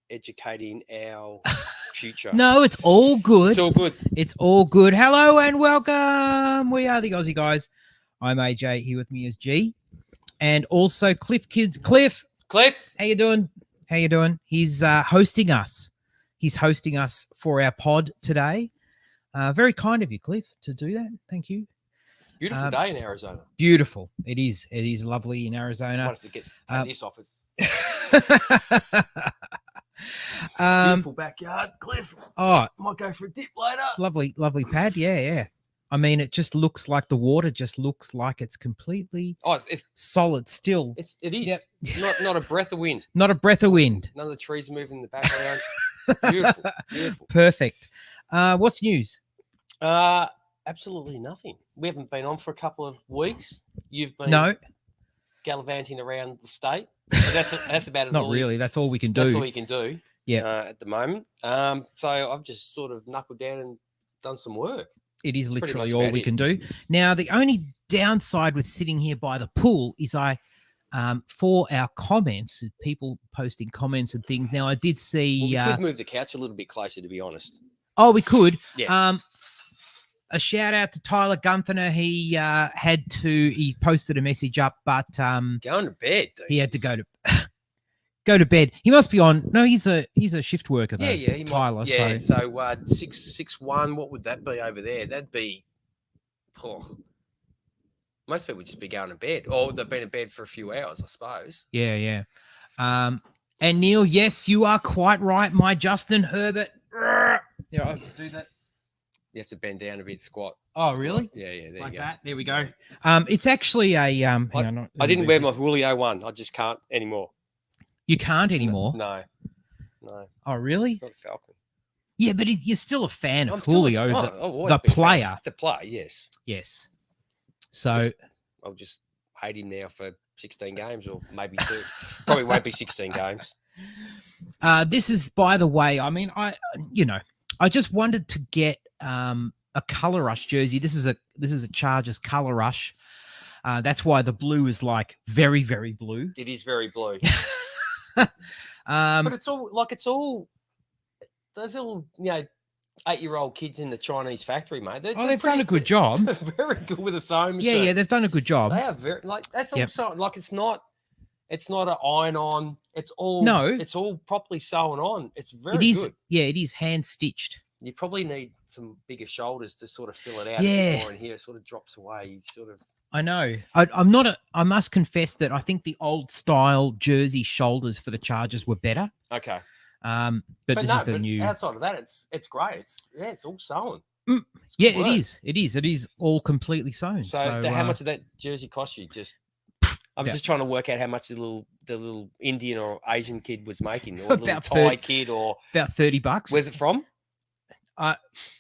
educating our future. No, it's all good. It's all good. It's all good. Hello and welcome. We are the Aussie guys. I'm AJ. Here with me is G, and also Cliff. Cliff, how you doing? How you doing? He's hosting us. He's hosting us for our pod today. Very kind of you, Cliff, to do that. Thank you. It's a beautiful day in Arizona. Beautiful. It is. It is lovely in Arizona. I might have to take this off. Beautiful backyard, Cliff. Oh, might go for a dip later. Lovely pad. Yeah. I mean, it just looks like the water just looks like it's completely it's solid still. It is. Yep. Not a breath of wind. Not a breath of wind. None of the trees moving in the background. Beautiful. Perfect. What's news? Absolutely nothing. We haven't been on for a couple of weeks. You've been gallivanting around the state. That's about it. Not really. That's all we can do. That's all you can do. Yeah. At the moment. So I've just sort of knuckled down and done some work. It is literally all we can do. Now, the only downside with sitting here by the pool is for our comments, people posting comments and things. Now, I did see. We could move the couch a little bit closer, to be honest. Oh, we could. Yeah. A shout out to Tyler Gunther. He he posted a message up, but going to bed. Dude. He had to go to bed. He must be on. No, he's a shift worker though. Yeah, Tyler. Might, yeah. So 661. What would that be over there? That'd be. Most people would just be going to bed, or they've been in bed for a few hours, I suppose. Yeah. And Neil, yes, you are quite right. My Justin Herbert. Yeah, I do that. You have to bend down a bit, squat. Oh, really? Yeah. There like you go. that. There we go. It's actually a hang on, I didn't wear my Julio one. I just can't anymore. You can't anymore. No. Oh, really? It's not a Falcon. Yeah, but you're still a fan of Julio, the player. The player, yes. Yes. So I'll just hate him now for 16 games, or maybe 2. Probably won't be 16 games. This is, by the way, I mean, I just wanted to get a Color Rush jersey. This is a Chargers Color Rush. That's why the blue is like very, very blue. It is very blue. But it's all those little 8-year-old kids in the Chinese factory, mate. They've done a good job. Very good with a sewing machine. Yeah, they've done a good job. They are very that's all sewn. Like it's not an iron on. It's all properly sewn on. It's very good. Yeah, it is hand stitched. You probably need some bigger shoulders to sort of fill it out. Yeah. More in here, it sort of drops away. I know. I must confess that I think the old style jersey shoulders for the Chargers were better. Okay. But this is the new. Outside of that, it's great. It's all sewn. Yeah, it is. It is all completely sewn. So how much did that jersey cost you? I'm just trying to work out how much the little Indian or Asian kid was making, or little Thai kid, or about $30. Where's it from?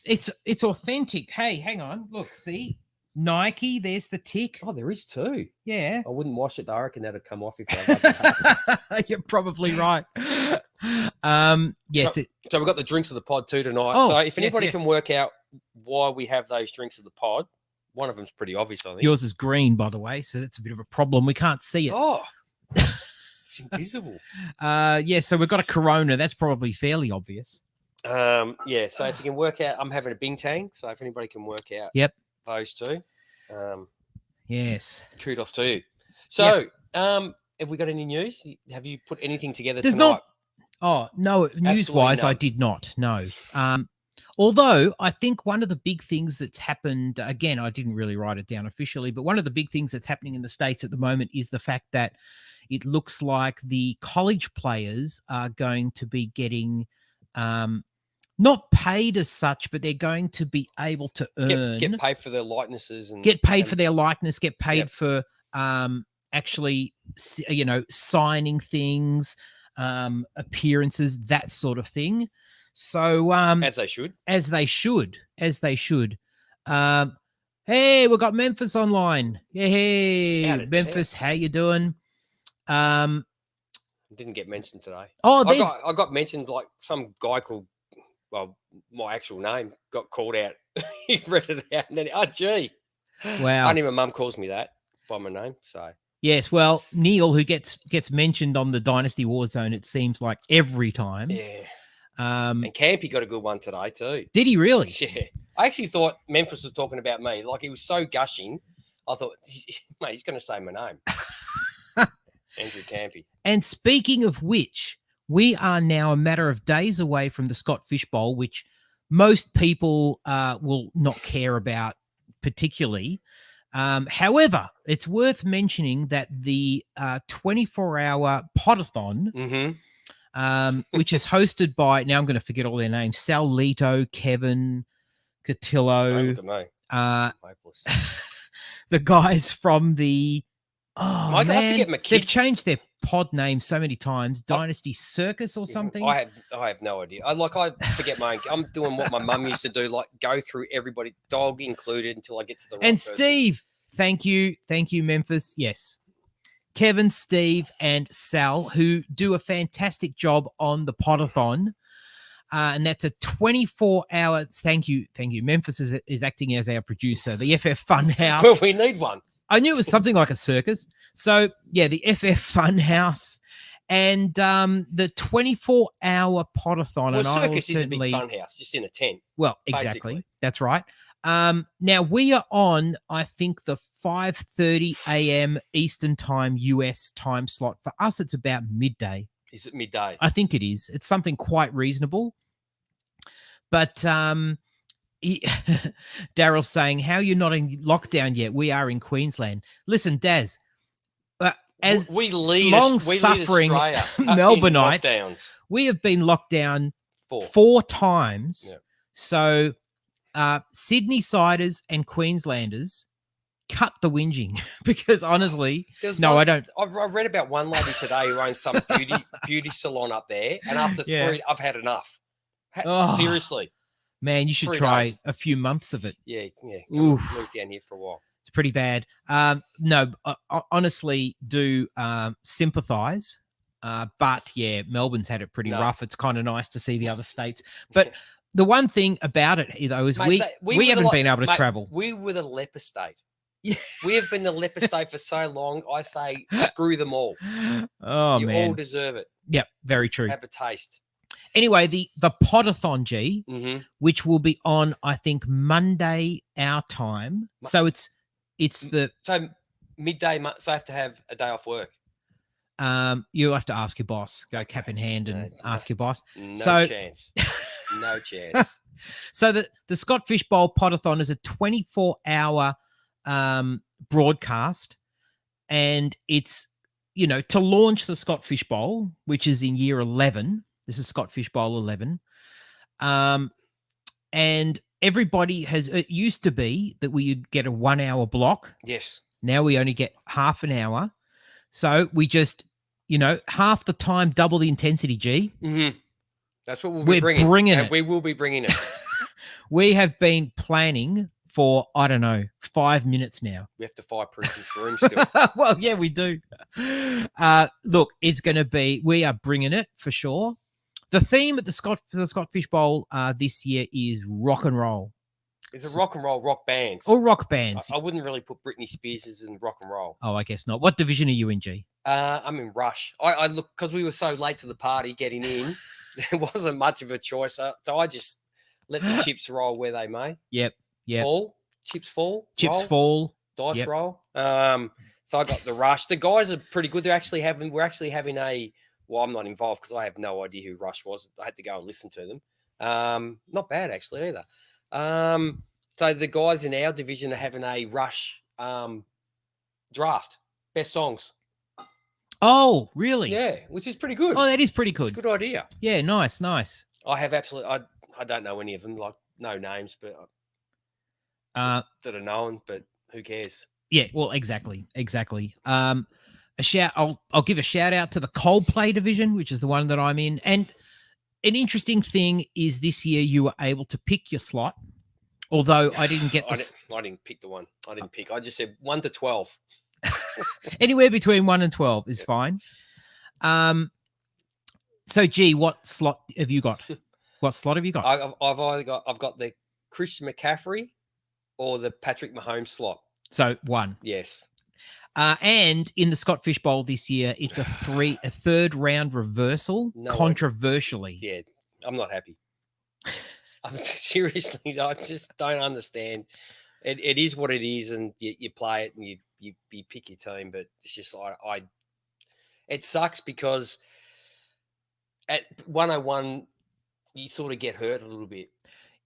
It's authentic. Hey, hang on. Look, see, Nike. There's the tick. Oh, there is too. Yeah. I wouldn't wash it. I reckon that'd come off if I. You're probably right. Yes. So we've got the drinks of the pod too tonight. Oh, so if anybody can work out why we have those drinks of the pod, one of them's pretty obvious, I think. Yours is green, by the way, so that's a bit of a problem. We can't see it. Oh, it's invisible. So we've got a Corona. That's probably fairly obvious. So if you can work out, I'm having a Bintang. So if anybody can work out, those two, yes, kudos to you. So, have we got any news? Have you put anything together tonight? Oh no, news-wise, I did not. No. Although I think one of the big things that's happened, again, I didn't really write it down officially, but one of the big things that's happening in the States at the moment is the fact that it looks like the college players are going to be getting not paid as such, but they're going to be able to earn. Get paid for their likenesses. Get paid for their likeness, get paid for actually, signing things, appearances, that sort of thing. So as they should. Hey, we've got Memphis online. Hey, Memphis, how you doing? Didn't get mentioned today. Oh, I got mentioned, like some guy called, well, my actual name got called out. He read it out and then, oh, gee. Wow. Only my mum calls me that by my name. So Yes, well, Neil, who gets mentioned on the Dynasty Warzone, it seems like every time. Yeah. And Campy got a good one today too. Did he really? Yeah. I actually thought Memphis was talking about me. Like, he was so gushing. I thought, mate, he's going to say my name. Andrew Campy. And speaking of which, we are now a matter of days away from the Scott Fish Bowl, which most people will not care about particularly. However, it's worth mentioning that the 24-hour podathon, which is hosted by, now I'm going to forget all their names, Sal Lito, Kevin, Cotillo, the guys from the, I forget McKiff. They've changed their pod name so many times, Dynasty Circus or something. I have no idea. I forget my own. I'm doing what my mum used to do, like go through everybody, dog included, until I get to the right And person. Steve, thank you, Memphis. Yes, Kevin, Steve, and Sal, who do a fantastic job on the podathon. And that's a 24-hour. Thank you. Memphis is acting as our producer. The FF Funhouse. Well, we need one. I knew it was something like a circus. So yeah, the FF Funhouse and the 24-hour podathon. Well, and circus is a big funhouse, just in a tent. Well, exactly. Basically. That's right. Now we are on, I think, the 5:30 a.m. Eastern Time US time slot. For us, it's about midday. Is it midday? I think it is. It's something quite reasonable. But Daryl's saying, how you're not in lockdown yet? We are in Queensland. Listen, Daz, as we lead long-suffering Melbourneites, we have been locked down 4 times. Yeah. So Sydney Siders and Queenslanders, cut the whinging, because honestly, I don't. I read about one lady today who owns some beauty salon up there, and after 3, I've had enough. Seriously. Man, you should try a few months of it. Yeah. Move down here for a while. It's pretty bad. No, I honestly do sympathise. But yeah, Melbourne's had it pretty rough. It's kind of nice to see the other states. But the one thing about it, though, is we haven't been able to travel. We were the leper state. Yeah. We have been the leper state for so long. I say, screw them all. Oh, you man. all deserve it. Yep, very true. Have a taste. Anyway, the podathon, G, which will be on, I think, Monday our time. So it's so midday. So I have to have a day off work. You'll have to ask your boss. Go cap in hand and ask your boss. No chance. No chance. So the Scott Fish Bowl podathon is a 24-hour broadcast, and it's, to launch the Scott Fish Bowl, which is in year 11. This is Scott Fish Bowl 11. And everybody it used to be that we'd get a 1-hour block. Yes. Now we only get half an hour. So we just, half the time, double the intensity, G. Mm-hmm. That's what we're bringing it. We will be bringing it. We have been planning for, I don't know, 5 minutes now. We have to fireproof this room still. Well, yeah, we do. Look, it's going to be, we are bringing it for sure. The theme at the Scott Fish Bowl this year is rock and roll. It's a rock bands. Or rock bands. I wouldn't really put Britney Spears in rock and roll. Oh, I guess not. What division are you in, G? I'm in Rush. I look, because we were so late to the party getting in, there wasn't much of a choice. So I just let the chips roll where they may. Yep. Chips fall. Dice roll. So I got the Rush. The guys are pretty good. We're actually having a. Well, I'm not involved because I have no idea who Rush was. I had to go and listen to them. Not bad actually either. So the guys in our division are having a Rush draft, best songs. Oh, really? Yeah, which is pretty good. Oh, that is pretty good. It's a good idea. Yeah, nice. I have absolutely. I don't know any of them, like no names, but that are known. But who cares? Yeah, well, exactly. I'll give a shout out to the Coldplay division, which is the one that I'm in. And an interesting thing is this year you were able to pick your slot, although I didn't get this. I didn't pick the one. I just said 1 to 12. Anywhere between 1 and 12 is fine. So, G, what slot have you got? I've got the Chris McCaffrey or the Patrick Mahomes slot. So 1. Yes. And in the Scott Fish Bowl this year, it's a third round reversal, controversially. Yeah, I'm not happy. Seriously, I just don't understand. It is what it is, and you play it and you pick your team, but it's just it sucks because at 101 you sort of get hurt a little bit.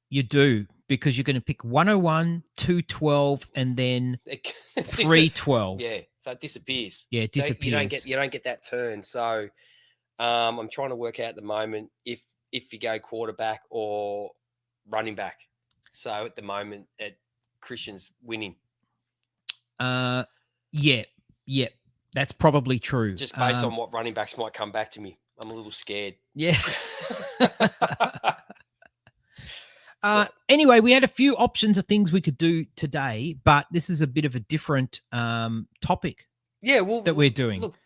You do, because you're going to pick 101, 212, and then 312. Yeah, so it disappears. Yeah, it disappears. So you don't get that turn. So I'm trying to work out at the moment if you go quarterback or running back. So at the moment, Christian's winning. Yeah, that's probably true. Just based on what running backs might come back to me, I'm a little scared. Yeah. Anyway, we had a few options of things we could do today, but this is a bit of a different topic. Yeah, well, that we're doing. Look,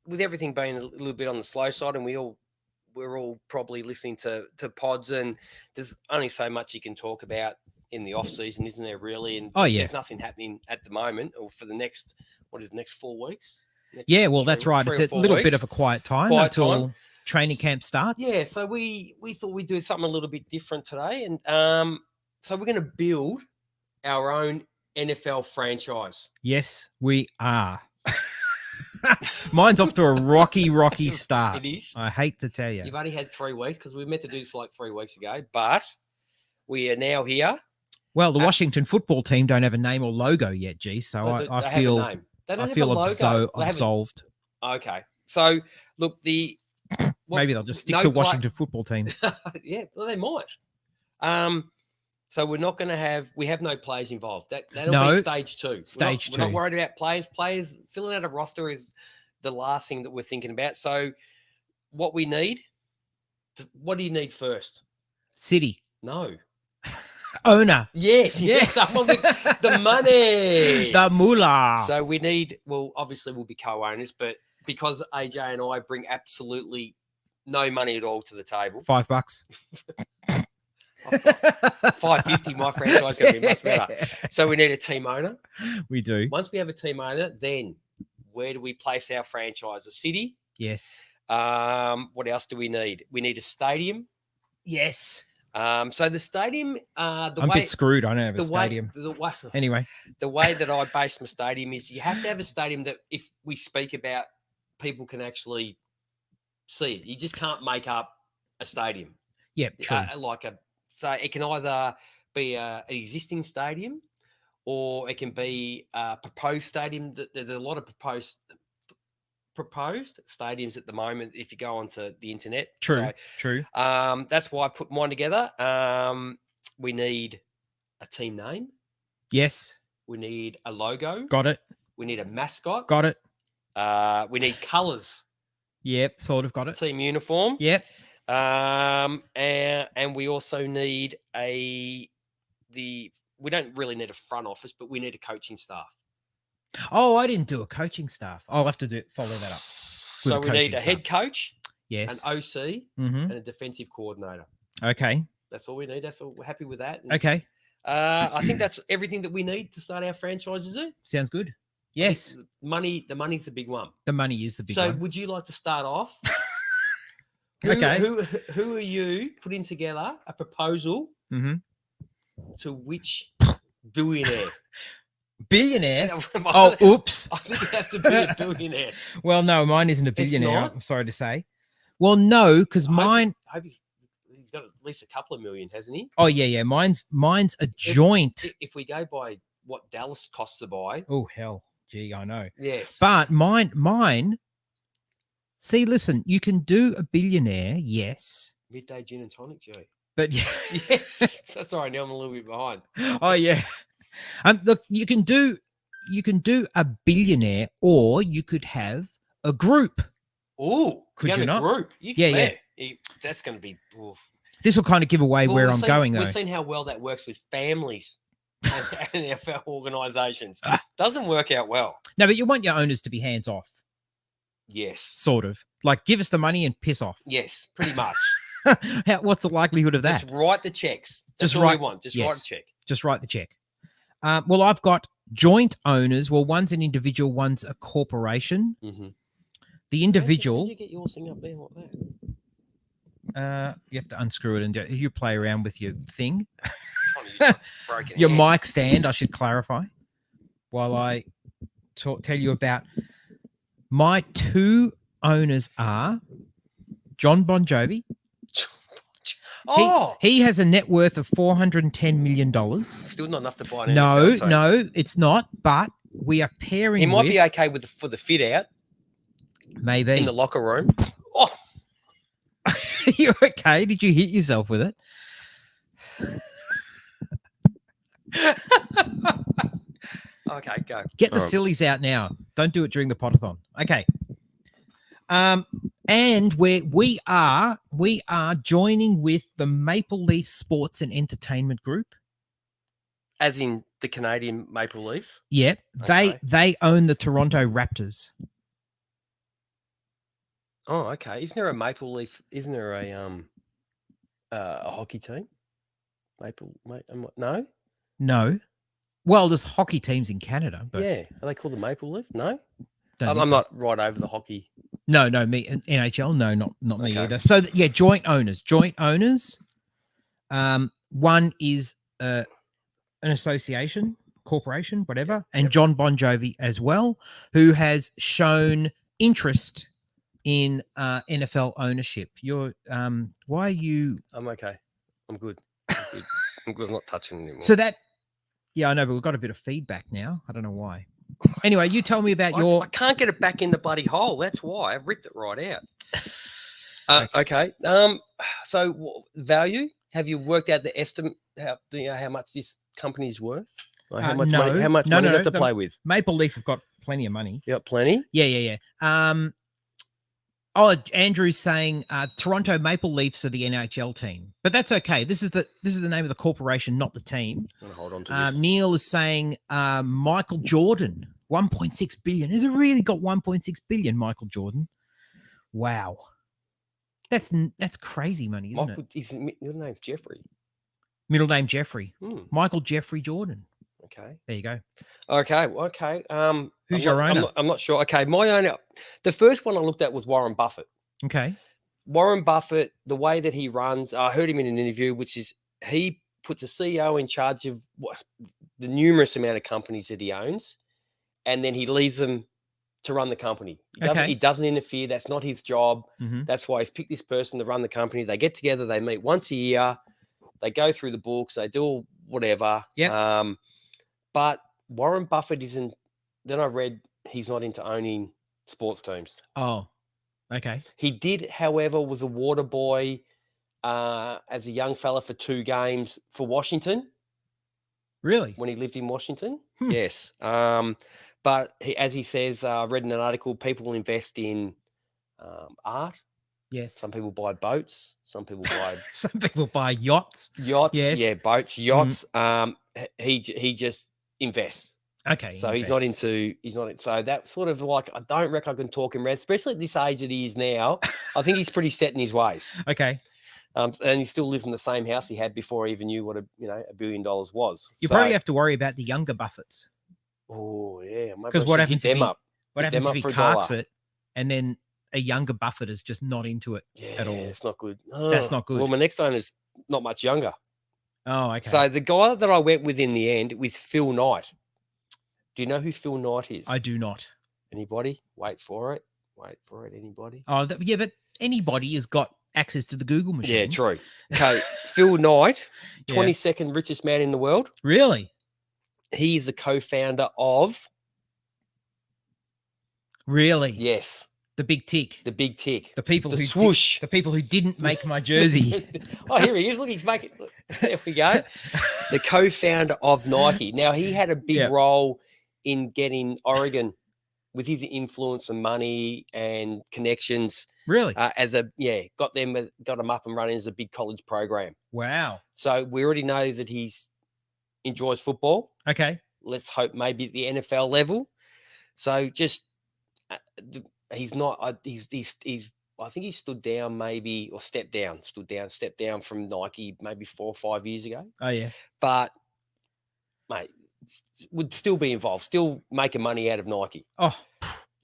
with everything being a little bit on the slow side, and we're all probably listening to pods, and there's only so much you can talk about in the off season, isn't there? Really, and there's nothing happening at the moment, or for the next 4 weeks. That's right. It's a little bit of a quiet time until training camp starts. Yeah, so we thought we'd do something a little bit different today, and so we're going to build our own NFL franchise. Yes, we are. Mine's off to a rocky start. It is. I hate to tell you. You've only had 3 weeks because we meant to do this like 3 weeks ago, but we are now here. Well, the Washington football team don't have a name or logo yet, G. So I feel absolved. Okay, so look, maybe they'll just stick to Washington football team. Yeah, well, they might. So we're not going to have. We have no players involved. That'll be stage 2. We're not worried about players. Players filling out a roster is the last thing that we're thinking about. So what we need. What do you need first? City. No. Owner. Yes. Someone with the money. The moolah. So we need. Well, obviously we'll be co-owners, but because AJ and I bring absolutely no money at all to the table. $5. $5.50. My franchise is going to be much better. So we need a team owner. We do. Once we have a team owner, then where do we place our franchise? A city? Yes. What else do we need? We need a stadium. Yes. So the stadium, I'm a bit screwed. I don't have a stadium. Anyway, the way that I base my stadium is you have to have a stadium that if we speak about, people can actually see it. You just can't make up a stadium. Yeah, true. So it can either be an existing stadium, or it can be a proposed stadium. There's a lot of proposed stadiums at the moment if you go onto the internet. True. That's why I put mine together. We need a team name. Yes. We need a logo. Got it. We need a mascot. Got it. We need colours. Yep, sort of got it. Team uniform. Yep. And we also need we don't really need a front office, but we need a coaching staff. Oh, I didn't do a coaching staff. I'll have to follow that up. So we need a head coach, yes, an OC, and a defensive coordinator. Okay. That's all we need. That's all. We're happy with that. Okay. I think that's everything that we need to start our franchises. Sounds good. Yes. The money's the big one. The money is the big one. So would you like to start off? Okay. Who are you putting together a proposal to which billionaire? Billionaire? Oh, oops. I think it has to be a billionaire. Well, no, mine isn't a billionaire. I'm sorry to say. Well, no, because mine. I hope he's got at least a couple of million, hasn't he? Oh yeah. Mine's a joint. If we go by what Dallas costs to buy. Oh hell, gee, I know. Yes. But mine. See, listen, you can do a billionaire, yes. Midday gin and tonic, Joe. But yes. So sorry, now I'm a little bit behind. Oh yeah. Look, you can do a billionaire, or you could have a group. Oh, could you not? Group. Yeah. That's going to be. Oof. This will kind of give away where I'm going, though. We've seen how well that works with families and NFL organisations. Doesn't work out well. No, but you want your owners to be hands off. Yes. Sort of. Like, give us the money and piss off. Yes, pretty much. What's the likelihood of that? Just write the checks. That's all we want. Just write a check. Just write the check. Well, I've got joint owners. Well, one's an individual, one's a corporation. Mm-hmm. The individual. How did you get your thing up there like that? You have to unscrew it and you play around with your thing. Your mic stand, I should clarify, while I tell you about my two owners are John Bon Jovi. Oh, he has a net worth of $410 million. Still not enough to buy an No, NFL team. No, it's not. But we are pairing. He might be okay for the fit out. Maybe in the locker room. Oh, you're okay. Did you hit yourself with it? Okay, go. Get the sillies out now. Don't do it during the potathon. Okay. And we are joining with the Maple Leaf Sports and Entertainment Group. As in the Canadian Maple Leafs? Yep. Okay. They own the Toronto Raptors. Oh, okay. Isn't there a Maple Leaf? Isn't there a hockey team? No? No. Well, there's hockey teams in Canada, but yeah, are they called the Maple Leaf? No, I'm not right over the hockey. No, me NHL. No, not me either. So yeah, joint owners. One is an association, corporation, whatever, and John Bon Jovi as well, who has shown interest in NFL ownership. You're why are you? I'm okay. I'm good. I'm good. I'm not touching anymore. So that. Yeah, I know, but we've got a bit of feedback now. I don't know why. Anyway, you tell me about I can't get it back in the bloody hole. That's why I've ripped it right out. Okay. So value? Have you worked out the estimate? How much this company's worth? Like how much money? How much money you have to play with? Maple Leaf have got plenty of money. You got plenty? Yeah. Andrew's saying Toronto Maple Leafs are the NHL team, but that's okay. This is the name of the corporation, not the team. I'm gonna hold on to this. Neil is saying Michael Jordan, 1.6 billion. Has it really got 1.6 billion? Michael Jordan. Wow, that's crazy money, isn't it? His middle name's Jeffrey. Middle name Jeffrey. Michael Jeffrey Jordan. Okay. There you go. Okay. Who's your owner? I'm not sure. Okay, my owner. The first one I looked at was Warren Buffett. Okay. Warren Buffett, the way that he runs, I heard him in an interview, which is he puts a CEO in charge of the numerous amount of companies that he owns, and then he leaves them to run the company. He doesn't interfere. That's not his job. Mm-hmm. That's why he's picked this person to run the company. They get together. They meet once a year. They go through the books. They do whatever. Yeah. But Warren Buffett isn't. Then I read he's not into owning sports teams. Oh, okay. He did, however, was a water boy as a young fella for 2 games for Washington. Really? When he lived in Washington? Yes. But as he says, I read in an article, people invest in art. Yes. Some people buy boats. Some people buy some people buy yachts. Yes. Yeah, boats, yachts. He just invests. Okay. So he's not into. So that's sort of like, I don't reckon I can talk him around, especially at this age that he is now. I think he's pretty set in his ways. Okay. And he still lives in the same house he had before he even knew what $1 billion was. You probably have to worry about the younger Buffetts. Oh yeah, because what happens if he carts it, and then a younger Buffett is just not into it at all? It's not good. That's not good. Well, my next owner's not much younger. Oh, okay. So the guy that I went with in the end was Phil Knight. Do you know who Phil Knight is? I do not. Anybody? Wait for it. Anybody? Oh, yeah, but anybody has got access to the Google machine. Yeah, true. Okay, Phil Knight, 22nd richest man in the world. Really? He is the co-founder of. Really? Yes. The Big Tick. The Big Tick. The people the swoosh. The people who didn't make my jersey. Oh, here he is. Look, he's making. Look, there we go. The co-founder of Nike. Now, he had a big role in getting Oregon with his influence and money and connections. Really? Got them up and running as a big college program. Wow. So we already know that enjoys football. Okay. Let's hope maybe at the NFL level. So just he's not. I think he stood down stepped down from Nike maybe 4 or 5 years ago. Oh yeah. But mate, would still be involved, still making money out of Nike. Oh,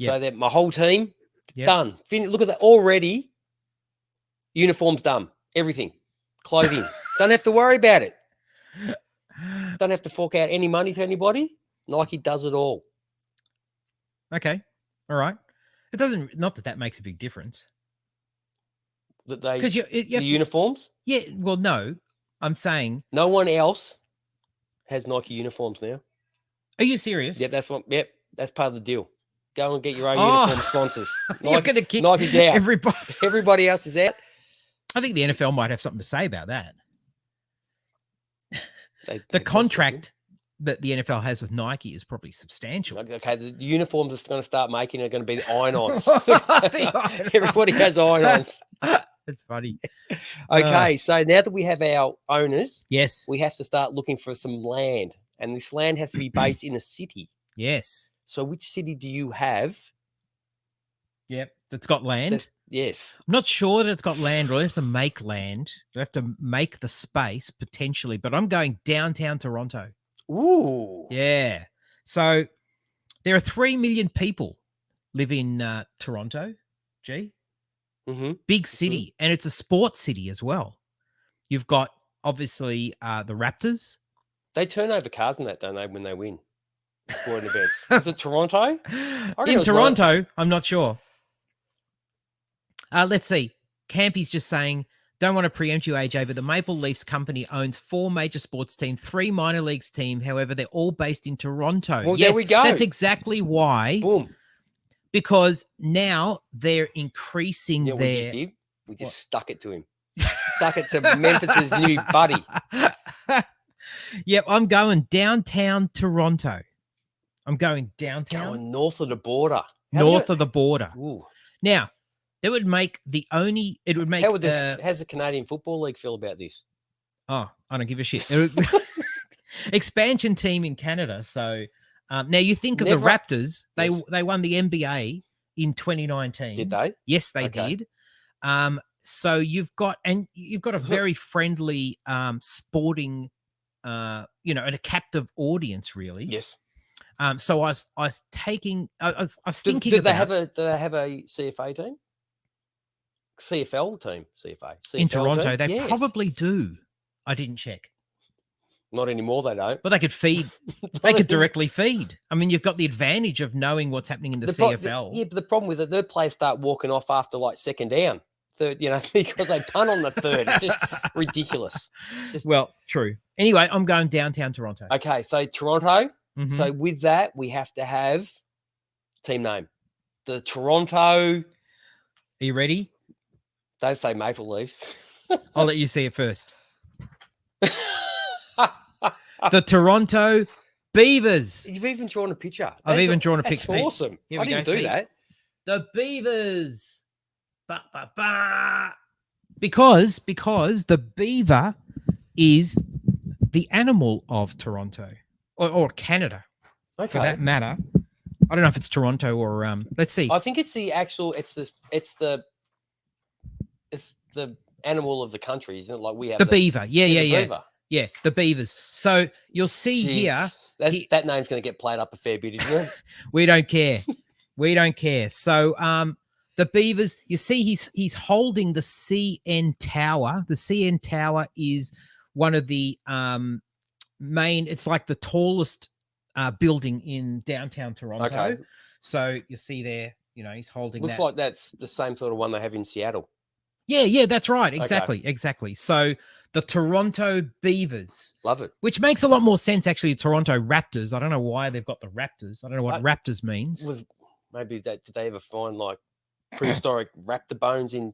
so that my whole team done. Look at that already. Uniforms done. Everything, clothing. Don't have to worry about it. Don't have to fork out any money to anybody. Nike does it all. Okay, all right. It doesn't. Not that makes a big difference. That they because the uniforms. Yeah. Well, no. I'm saying no one else has Nike uniforms now. Are you serious? Yeah, that's what. Yep, that's part of the deal. Go and get your own uniform sponsors. You're going to kick Nike's out. Everybody else is out. I think the NFL might have something to say about that. The contract that the NFL has with Nike is probably substantial. Okay, the uniforms it's going to start making are going to be the iron-ons. Everybody has iron-ons. That's funny. Okay, so now that we have our owners, yes, we have to start looking for some land, and this land has to be based in a city. Yes. So which city do you have? Yep, that's got land. Yes. I'm not sure that it's got land, or you have to make land. You have to make the space potentially, but I'm going downtown Toronto. Ooh. Yeah. So there are 3 million people live in Toronto, G. Mm-hmm. Big city, and it's a sports city as well. You've got, obviously, the Raptors. They turn over cars in that, don't they, when they win sporting events? Is it Toronto? In Toronto, I'm not sure. Let's see. Campy's just saying, don't want to preempt you, AJ, but the Maple Leafs company owns 4 major sports teams, 3 minor leagues teams. However, they're all based in Toronto. Well, there we go. That's exactly why. Boom. Because now they're increasing their... we just did? We just stuck it to him. Stuck it to Memphis's new buddy. Yep, I'm going downtown Toronto. I'm going downtown. Going north of the border. North of the border. Ooh. Now, it would make the only... It would make... How's the Canadian Football League feel about this? Oh, I don't give a shit. Expansion team in Canada, so... now you think of the Raptors. They won the NBA in 2019. Did they? Yes, they did. So you've got a very friendly sporting, and a captive audience, really. Yes. So I was thinking. Do they have a CFA team? CFL team, CFA in Toronto. Team? They probably do. I didn't check. Not anymore, they don't. But they could feed. They could directly feed. I mean, you've got the advantage of knowing what's happening in the CFL. But the problem with it, their players start walking off after like second down, third, because they punt on the third. It's just ridiculous. Well, true. Anyway, I'm going downtown Toronto. Okay, so Toronto. Mm-hmm. So with that, we have to have team name. The Toronto. Are you ready? Don't say Maple Leafs. I'll let you see it first. The Toronto Beavers. You've even drawn a picture. I've even drawn a picture. That's awesome. I didn't do that. The Beavers. Because the beaver is the animal of Toronto or Canada, for that matter. I don't know if it's Toronto or let's see. I think it's the actual. It's the animal of the country, isn't it? Like we have the beaver. Yeah. Beaver. Yeah, the Beavers. So you'll see here. That name's going to get played up a fair bit, isn't it? We don't care. We don't care. So the Beavers, you see he's holding the CN Tower. The CN Tower is one of the main, it's like the tallest building in downtown Toronto. Okay. So you see there, he's holding Looks like that's the same sort of one they have in Seattle. Yeah, that's right. Exactly. So the Toronto Beavers. Love it. Which makes a lot more sense, actually, Toronto Raptors. I don't know why they've got the Raptors. I don't know what Raptors means. Maybe did they ever find like prehistoric raptor bones in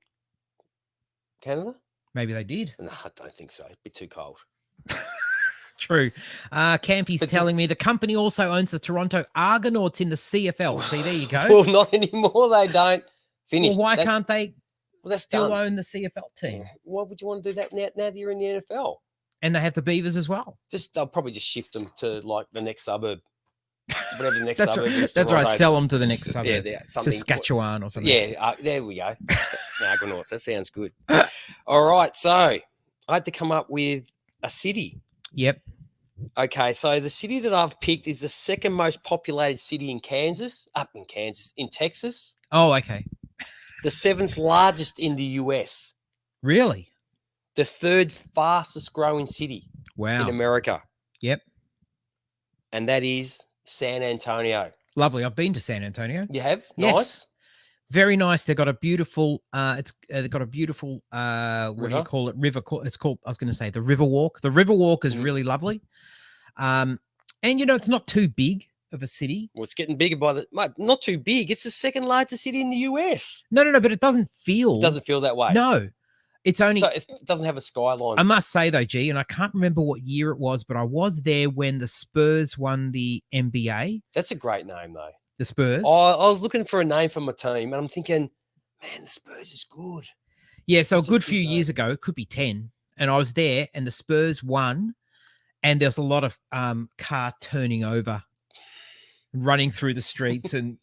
Canada? Maybe they did. No, I don't think so. It'd be too cold. True. Campy's telling me the company also owns the Toronto Argonauts in the CFL. See, there you go. Well, not anymore. They don't. Finish. Well, why can't they still done. own the CFL team? Why would you want to do that now that you're in the NFL? And they have the Beavers as well. They'll probably just shift them to like the next suburb. Whatever the next suburb is. That's right. Sell them to the next suburb. Yeah, Saskatchewan or something. Yeah, there we go. Argonauts. That sounds good. All right. So I had to come up with a city. Yep. Okay, so the city that I've picked is the second most populated city in in Texas. Oh, okay. The 7th largest in the US. Really? The 3rd fastest growing city in America. Yep. And that is San Antonio. Lovely. I've been to San Antonio. You have? Yes. Nice. Very nice. They've got a beautiful they've got a beautiful what do you call it? River. It's called, I was going to say, the River Walk. The River Walk is really lovely. And it's not too big of a city. Well, it's getting bigger not too big. It's the 2nd largest city in the US. No, but it doesn't feel that way. No. It's only it doesn't have a skyline. I must say though, G, and I can't remember what year it was, but I was there when the Spurs won the NBA. That's a great name though. The Spurs. I was looking for a name for my team, and I'm thinking, man, the Spurs is good. Yeah, so a good few years ago, it could be 10, and I was there, and the Spurs won, and there's a lot of car turning over, running through the streets, and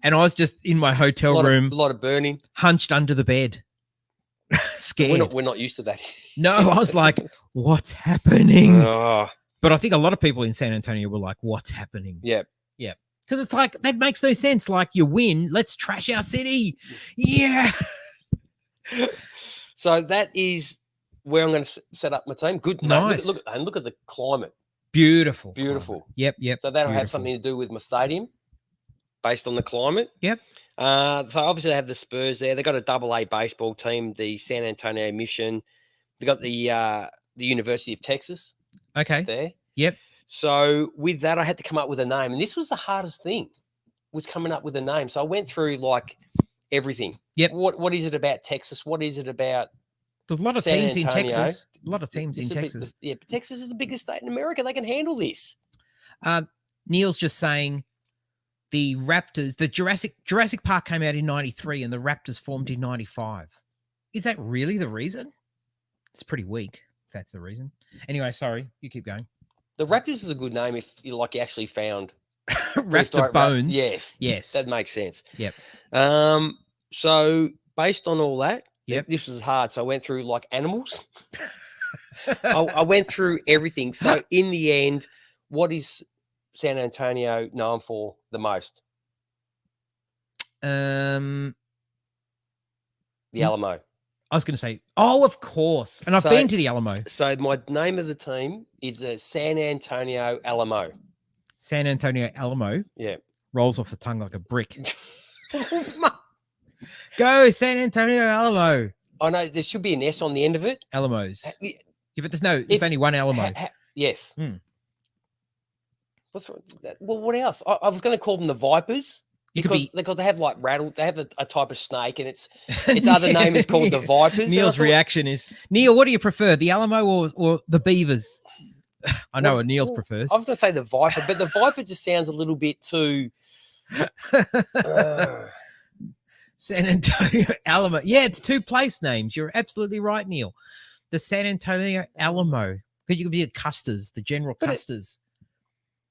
I was just in my hotel room, a lot of burning, hunched under the bed, scared. We're not used to that. No, I was like, what's happening? But I think a lot of people in San Antonio were like, what's happening? Yeah. Because it's like, that makes no sense. Like, you win, let's trash our city. Yeah. So that is where I'm going to set up my team. Good. Nice. Look at the climate. Beautiful. Beautiful. Yep. So that'll have something to do with my stadium based on the climate. Yep. So obviously they have the Spurs there. They've got a AA baseball team, the San Antonio Mission. They've got the University of Texas. Okay. There. Yep. So with that, I had to come up with a name. And this was the hardest thing, was coming up with a name. So I went through like everything. Yep. What is it about Texas? What is it about There's a lot of San teams Antonio? in Texas. A lot of teams in Texas. But Texas is the biggest state in America. They can handle this. Neil's just saying the Raptors, the Jurassic Park came out in 93 and the Raptors formed in 95. Is that really the reason? It's pretty weak, if that's the reason. Anyway, sorry, you keep going. The Raptors is a good name if you actually found Raptor bones. Yes. That makes sense. Yep. So based on all that, yep. This was hard. So I went through like animals. I went through everything. So in the end, what is San Antonio known for the most? The Alamo. I was going to say, oh, of course. And I've been to the Alamo. So my name of the team is the San Antonio Alamo. San Antonio Alamo. Yeah. Rolls off the tongue like a brick. Go San Antonio Alamo. I know there should be an S on the end of it. Alamos. Yeah, but there's only one Alamo. Yes. What's that? Well, what else? I was going to call them the Vipers. Because they have like they have a type of snake, and its other name is called the Vipers. Neil's reaction is, Neil, what do you prefer, the Alamo or the Beavers? I know what Neil's prefers. I was going to say the Viper, but the Viper just sounds a little bit too. San Antonio Alamo. Yeah, it's two place names. You're absolutely right, Neil. The San Antonio Alamo. Because you could be at Custer's, the General Custer's.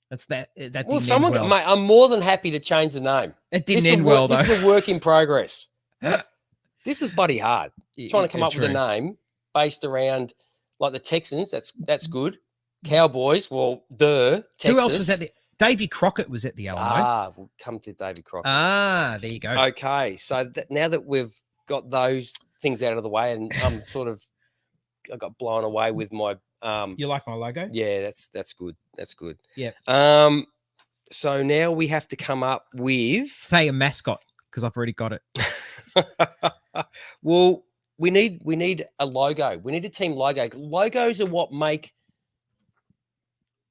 That's that. That well, didn't end well. Mate, I'm more than happy to change the name. It didn't end well, though. This is a work in progress. This is bloody hard. Trying to come up with a name based around like the Texans. That's good. Cowboys. Well, Texas. Who else was at the? Davy Crockett was at the Alamo. We'll come to Davy Crockett. There you go. Okay, so now that we've got those things out of the way, and I'm I got blown away with my. You like my logo? Yeah, that's good. That's good. Yeah. So now we have to come up with a mascot, because I've already got it. Well, we need a logo. We need a team logo. Logos are what make.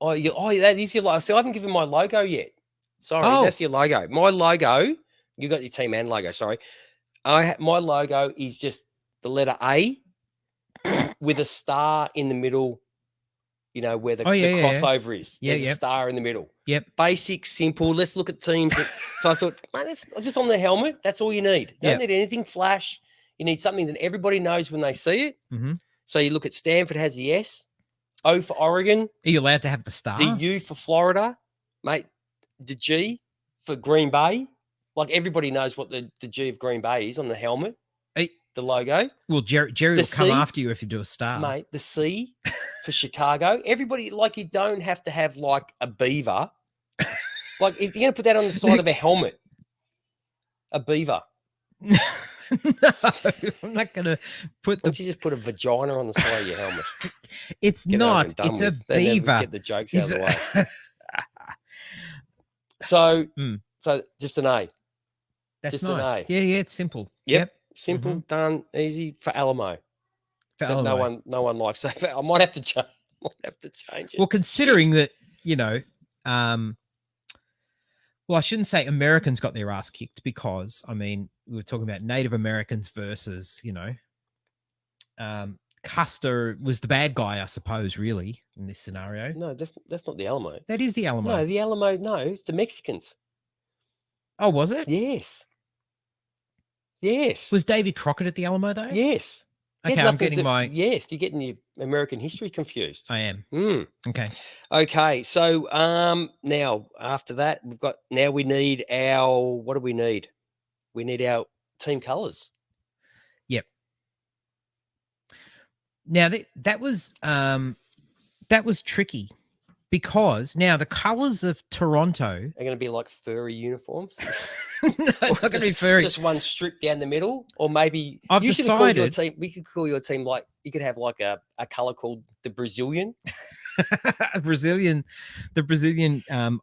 That is your logo. So I haven't given my logo yet. Sorry, that's your logo. My logo. You got your team and logo. Sorry, my logo is just the letter A with a star in the middle. You know, where the crossover is. There's a star in the middle. Yep. Basic, simple. Let's look at teams. So I thought, man, that's just on the helmet. That's all you need. You don't need anything flash. You need something that everybody knows when they see it. Mm-hmm. So you look at Stanford has the S. O for Oregon. Are you allowed to have the star? The U for Florida. Mate, the G for Green Bay. Like everybody knows what the G of Green Bay is on the helmet. The logo. Well, Jerry will come after you if you do a star. Mate, the C for Chicago. Everybody, like, you don't have to have like a beaver. Like, if you're going to put that on the side of a helmet, a beaver. No, I'm not going to put Why don't you just put a vagina on the side of your helmet? It's not. It's a beaver. Get the jokes out of the way. So just an A. That's just nice. An A. Yeah, it's simple. Yep. Simple, done, easy for Alamo. No one likes. So I might have to change it. Well, considering that, well, I shouldn't say Americans got their ass kicked, because I mean, we were talking about Native Americans versus, Custer was the bad guy, I suppose, really, in this scenario. No, that's not the Alamo. That is the Alamo. No, the Alamo. No, it's the Mexicans. Oh, was it? Yes. Was Davy Crockett at the Alamo though? Yes. Okay, I'm getting Yes, you're getting your American history confused. I am. Okay. Okay. So now after that, we need our, what do we need? We need our team colours. Yep. Now that was tricky, because now the colours of Toronto are going to be like furry uniforms. No, not going to be furry. Just one strip down the middle, or maybe I've decided we could call your team like, you could have like a colour called the Brazilian. The Brazilian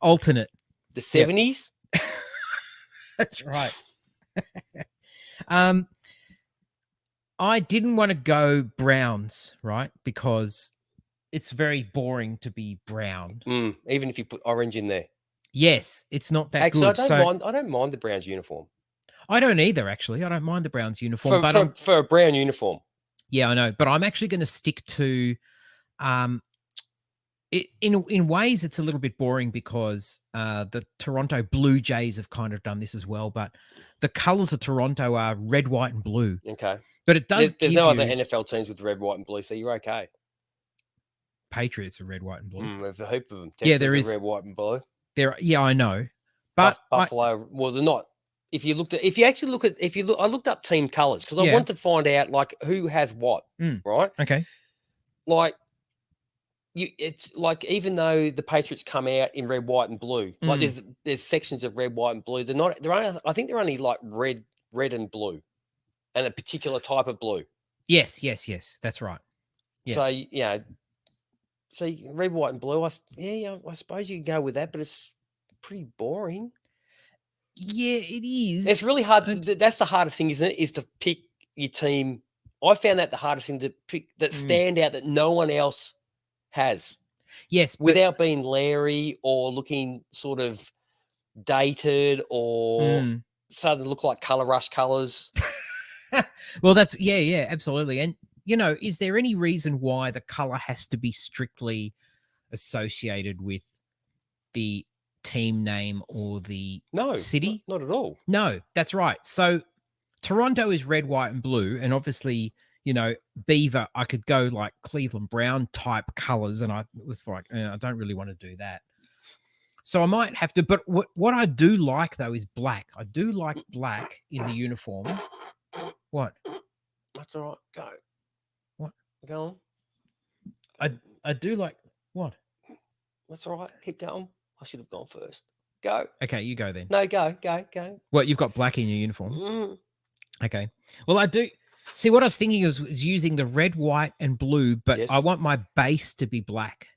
alternate. The 70s. Yep. That's right. I didn't want to go browns, right? Because it's very boring to be brown. Even if you put orange in there. Yes, it's not that actually, good. I don't mind the Browns uniform. I don't either, actually. I don't mind the Browns uniform. For a brown uniform. Yeah, I know. But I'm actually going to stick to in ways it's a little bit boring, because the Toronto Blue Jays have kind of done this as well. But the colours of Toronto are red, white, and blue. Okay. But it does there's no other NFL teams with red, white, and blue, so you're okay. Patriots are red, white, and blue. There's a heap of them. Yeah, there is red, white, and blue. Yeah, I know. But Buffalo, well, they're not. I looked up team colours, because I wanted to find out like who has what, right? Okay. Like it's like, even though the Patriots come out in red, white, and blue, like there's sections of red, white, and blue. I think they're only like red and blue, and a particular type of blue. Yes, that's right. Yeah. So red, white, and blue. I suppose you can go with that, but it's pretty boring. Yeah, it is. It's really hard. That's the hardest thing, isn't it? Is to pick your team. I found that the hardest thing to pick, that stand out, that no one else has. Yes, without being Larry or looking sort of dated or starting to look like Color Rush colors. Well, that's absolutely. And is there any reason why the color has to be strictly associated with the team name or the city? Not at all. No, that's right. So Toronto is red, white, and blue. And obviously, Beaver, I could go like Cleveland Brown type colors. And I was like, I don't really want to do that. So I might have to. But what I do like, though, is black. I do like black in the uniform. What? That's all right. Go. What? Go on. I do like what? That's all right. Keep going. I should have gone first. Go. Okay, you go then. No, go. What, you've got black in your uniform? Okay. Well, I do. See, what I was thinking is using the red, white, and blue, but I want my base to be black.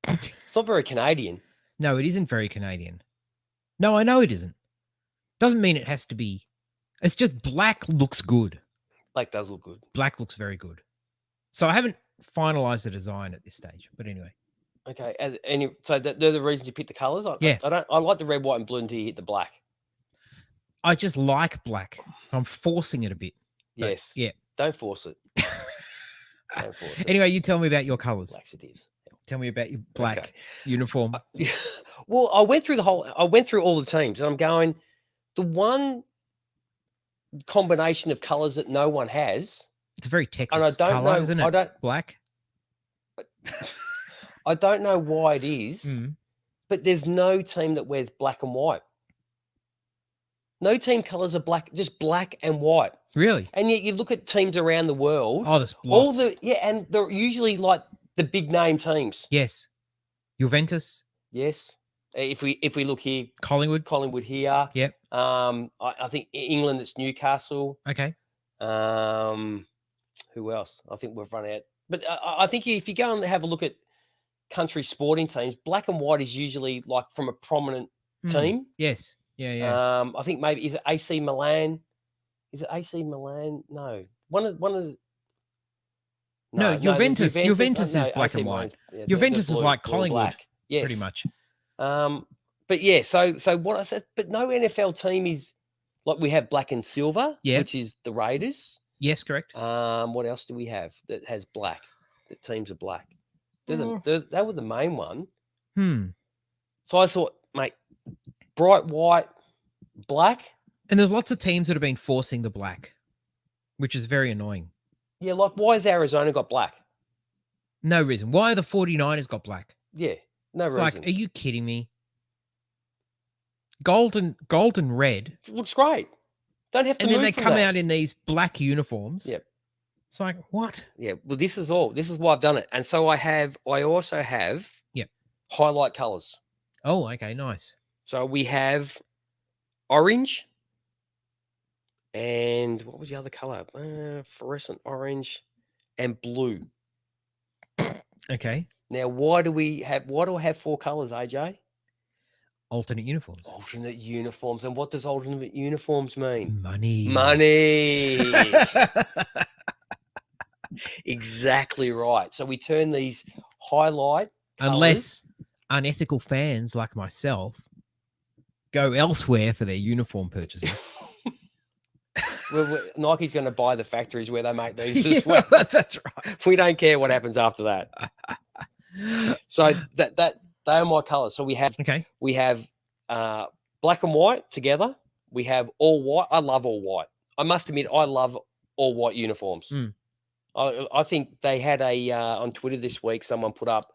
It's not very Canadian. No, it isn't very Canadian. No, I know it isn't. Doesn't mean it has to be. It's just black looks good. Black does look good. Black looks very good. So I haven't finalized the design at this stage, but anyway. Okay, so they're the reasons you pick the colors. I like the red, white, and blue until you hit the black. I just like black. I'm forcing it a bit. Yes. Yeah. Don't force it. Don't force it. Anyway, you tell me about your colors. Laxatives. Tell me about your black uniform. Well, I went through all the teams, and I'm going, the one combination of colors that no one has. It's a very Texas color, isn't it? Black. I don't know why it is, but there's no team that wears black and white. No team colors are black, just black and white. Really? And yet you look at teams around the world. Oh, there's lots. And they're usually like the big name teams. Yes. Juventus. Yes. If we look here, Collingwood here. Yep. I think England, it's Newcastle. Okay. Who else? I think we've run out. But I think if you go and have a look at country sporting teams, black and white is usually like from a prominent team. Yes. Yeah. I think maybe is it AC Milan? Is it AC Milan? No. One of the. No, Juventus. Juventus is black and white. Yeah, Juventus is like Collingwood, yes, pretty much. But yeah, so what I said, but no NFL team is like we have black and silver, which is the Raiders. Yes, correct. What else do we have that has black? That teams are black. They were the main one. So I thought, mate, bright white, black. And there's lots of teams that have been forcing the black, which is very annoying. Yeah, like why has Arizona got black? No reason. Why the 49ers got black? Yeah, no reason. Like, are you kidding me? Gold and red. It looks great. Don't have to. And then they come out in these black uniforms. Yep. It's like, what? Yeah. Well, this is why I've done it. And so I also have highlight colors. Oh, okay, nice. So we have orange. And what was the other color? Fluorescent orange and blue. Okay. Now, why do I have 4 colors, AJ? Alternate uniforms. Alternate uniforms. And what does alternate uniforms mean? Money. Exactly right. So we turn these highlight colors. Unless unethical fans like myself go elsewhere for their uniform purchases. Nike's going to buy the factories where they make these as well. That's right. We don't care what happens after that. So that they are my colors. So we have black and white together. We have all white. I love all white. I must admit, I love all white uniforms. I think they had on Twitter this week. Someone put up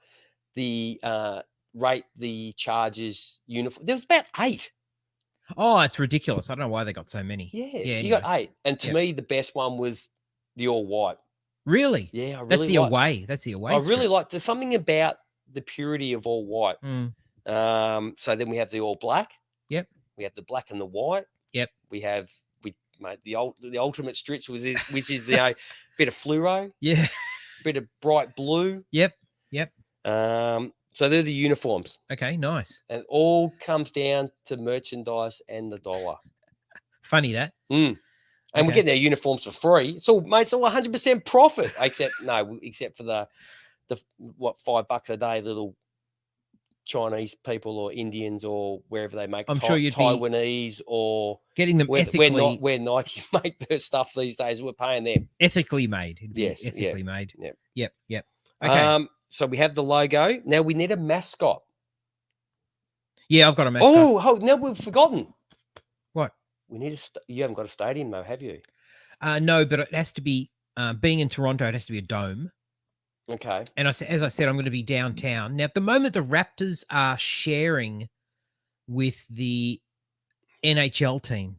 the rate the Chargers uniform. There was about 8. Oh, it's ridiculous. I don't know why they got so many. Yeah, anyway. You got 8. And to me, the best one was the all white. Really? Yeah, That's the away. That's the away. I really like. There's something about the purity of all white. So then we have the all black. Yep. We have the black and the white. Yep. We made the ultimate stretch, which is the bit of fluoro. Yeah. Bit of bright blue. Yep. So they're the uniforms. Okay, nice. And it all comes down to merchandise and the dollar. Funny that. And we're getting our uniforms for free. It's all 100% profit, except for the $5 a day little Chinese people or Indians or wherever they make. I'm sure you'd Taiwanese or getting them ethically. Where Nike make their stuff these days, we're paying them ethically made. Yes, ethically made. Yep. Okay. So we have the logo. Now we need a mascot. Yeah, I've got a mascot. Oh, no, we've forgotten. What? We need you haven't got a stadium though, have you? No, but it has to be, being in Toronto, it has to be a dome. Okay. And as I said, I'm going to be downtown. Now, at the moment, the Raptors are sharing with the NHL team.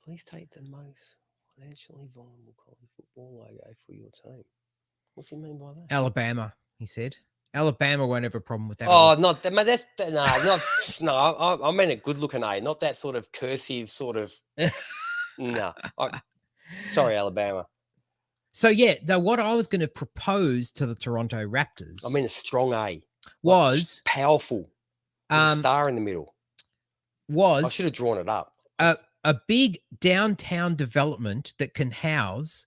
Please take the most financially vulnerable college football logo for your team. What's he mean by that? Alabama, he said. Alabama won't have a problem with that. Oh, not that. No. I mean a good-looking A, not that sort of cursive sort of. No, sorry, Alabama. So yeah, what I was going to propose to the Toronto Raptors, I mean a strong A, was powerful, with a star in the middle. I should have drawn it up. A big downtown development that can house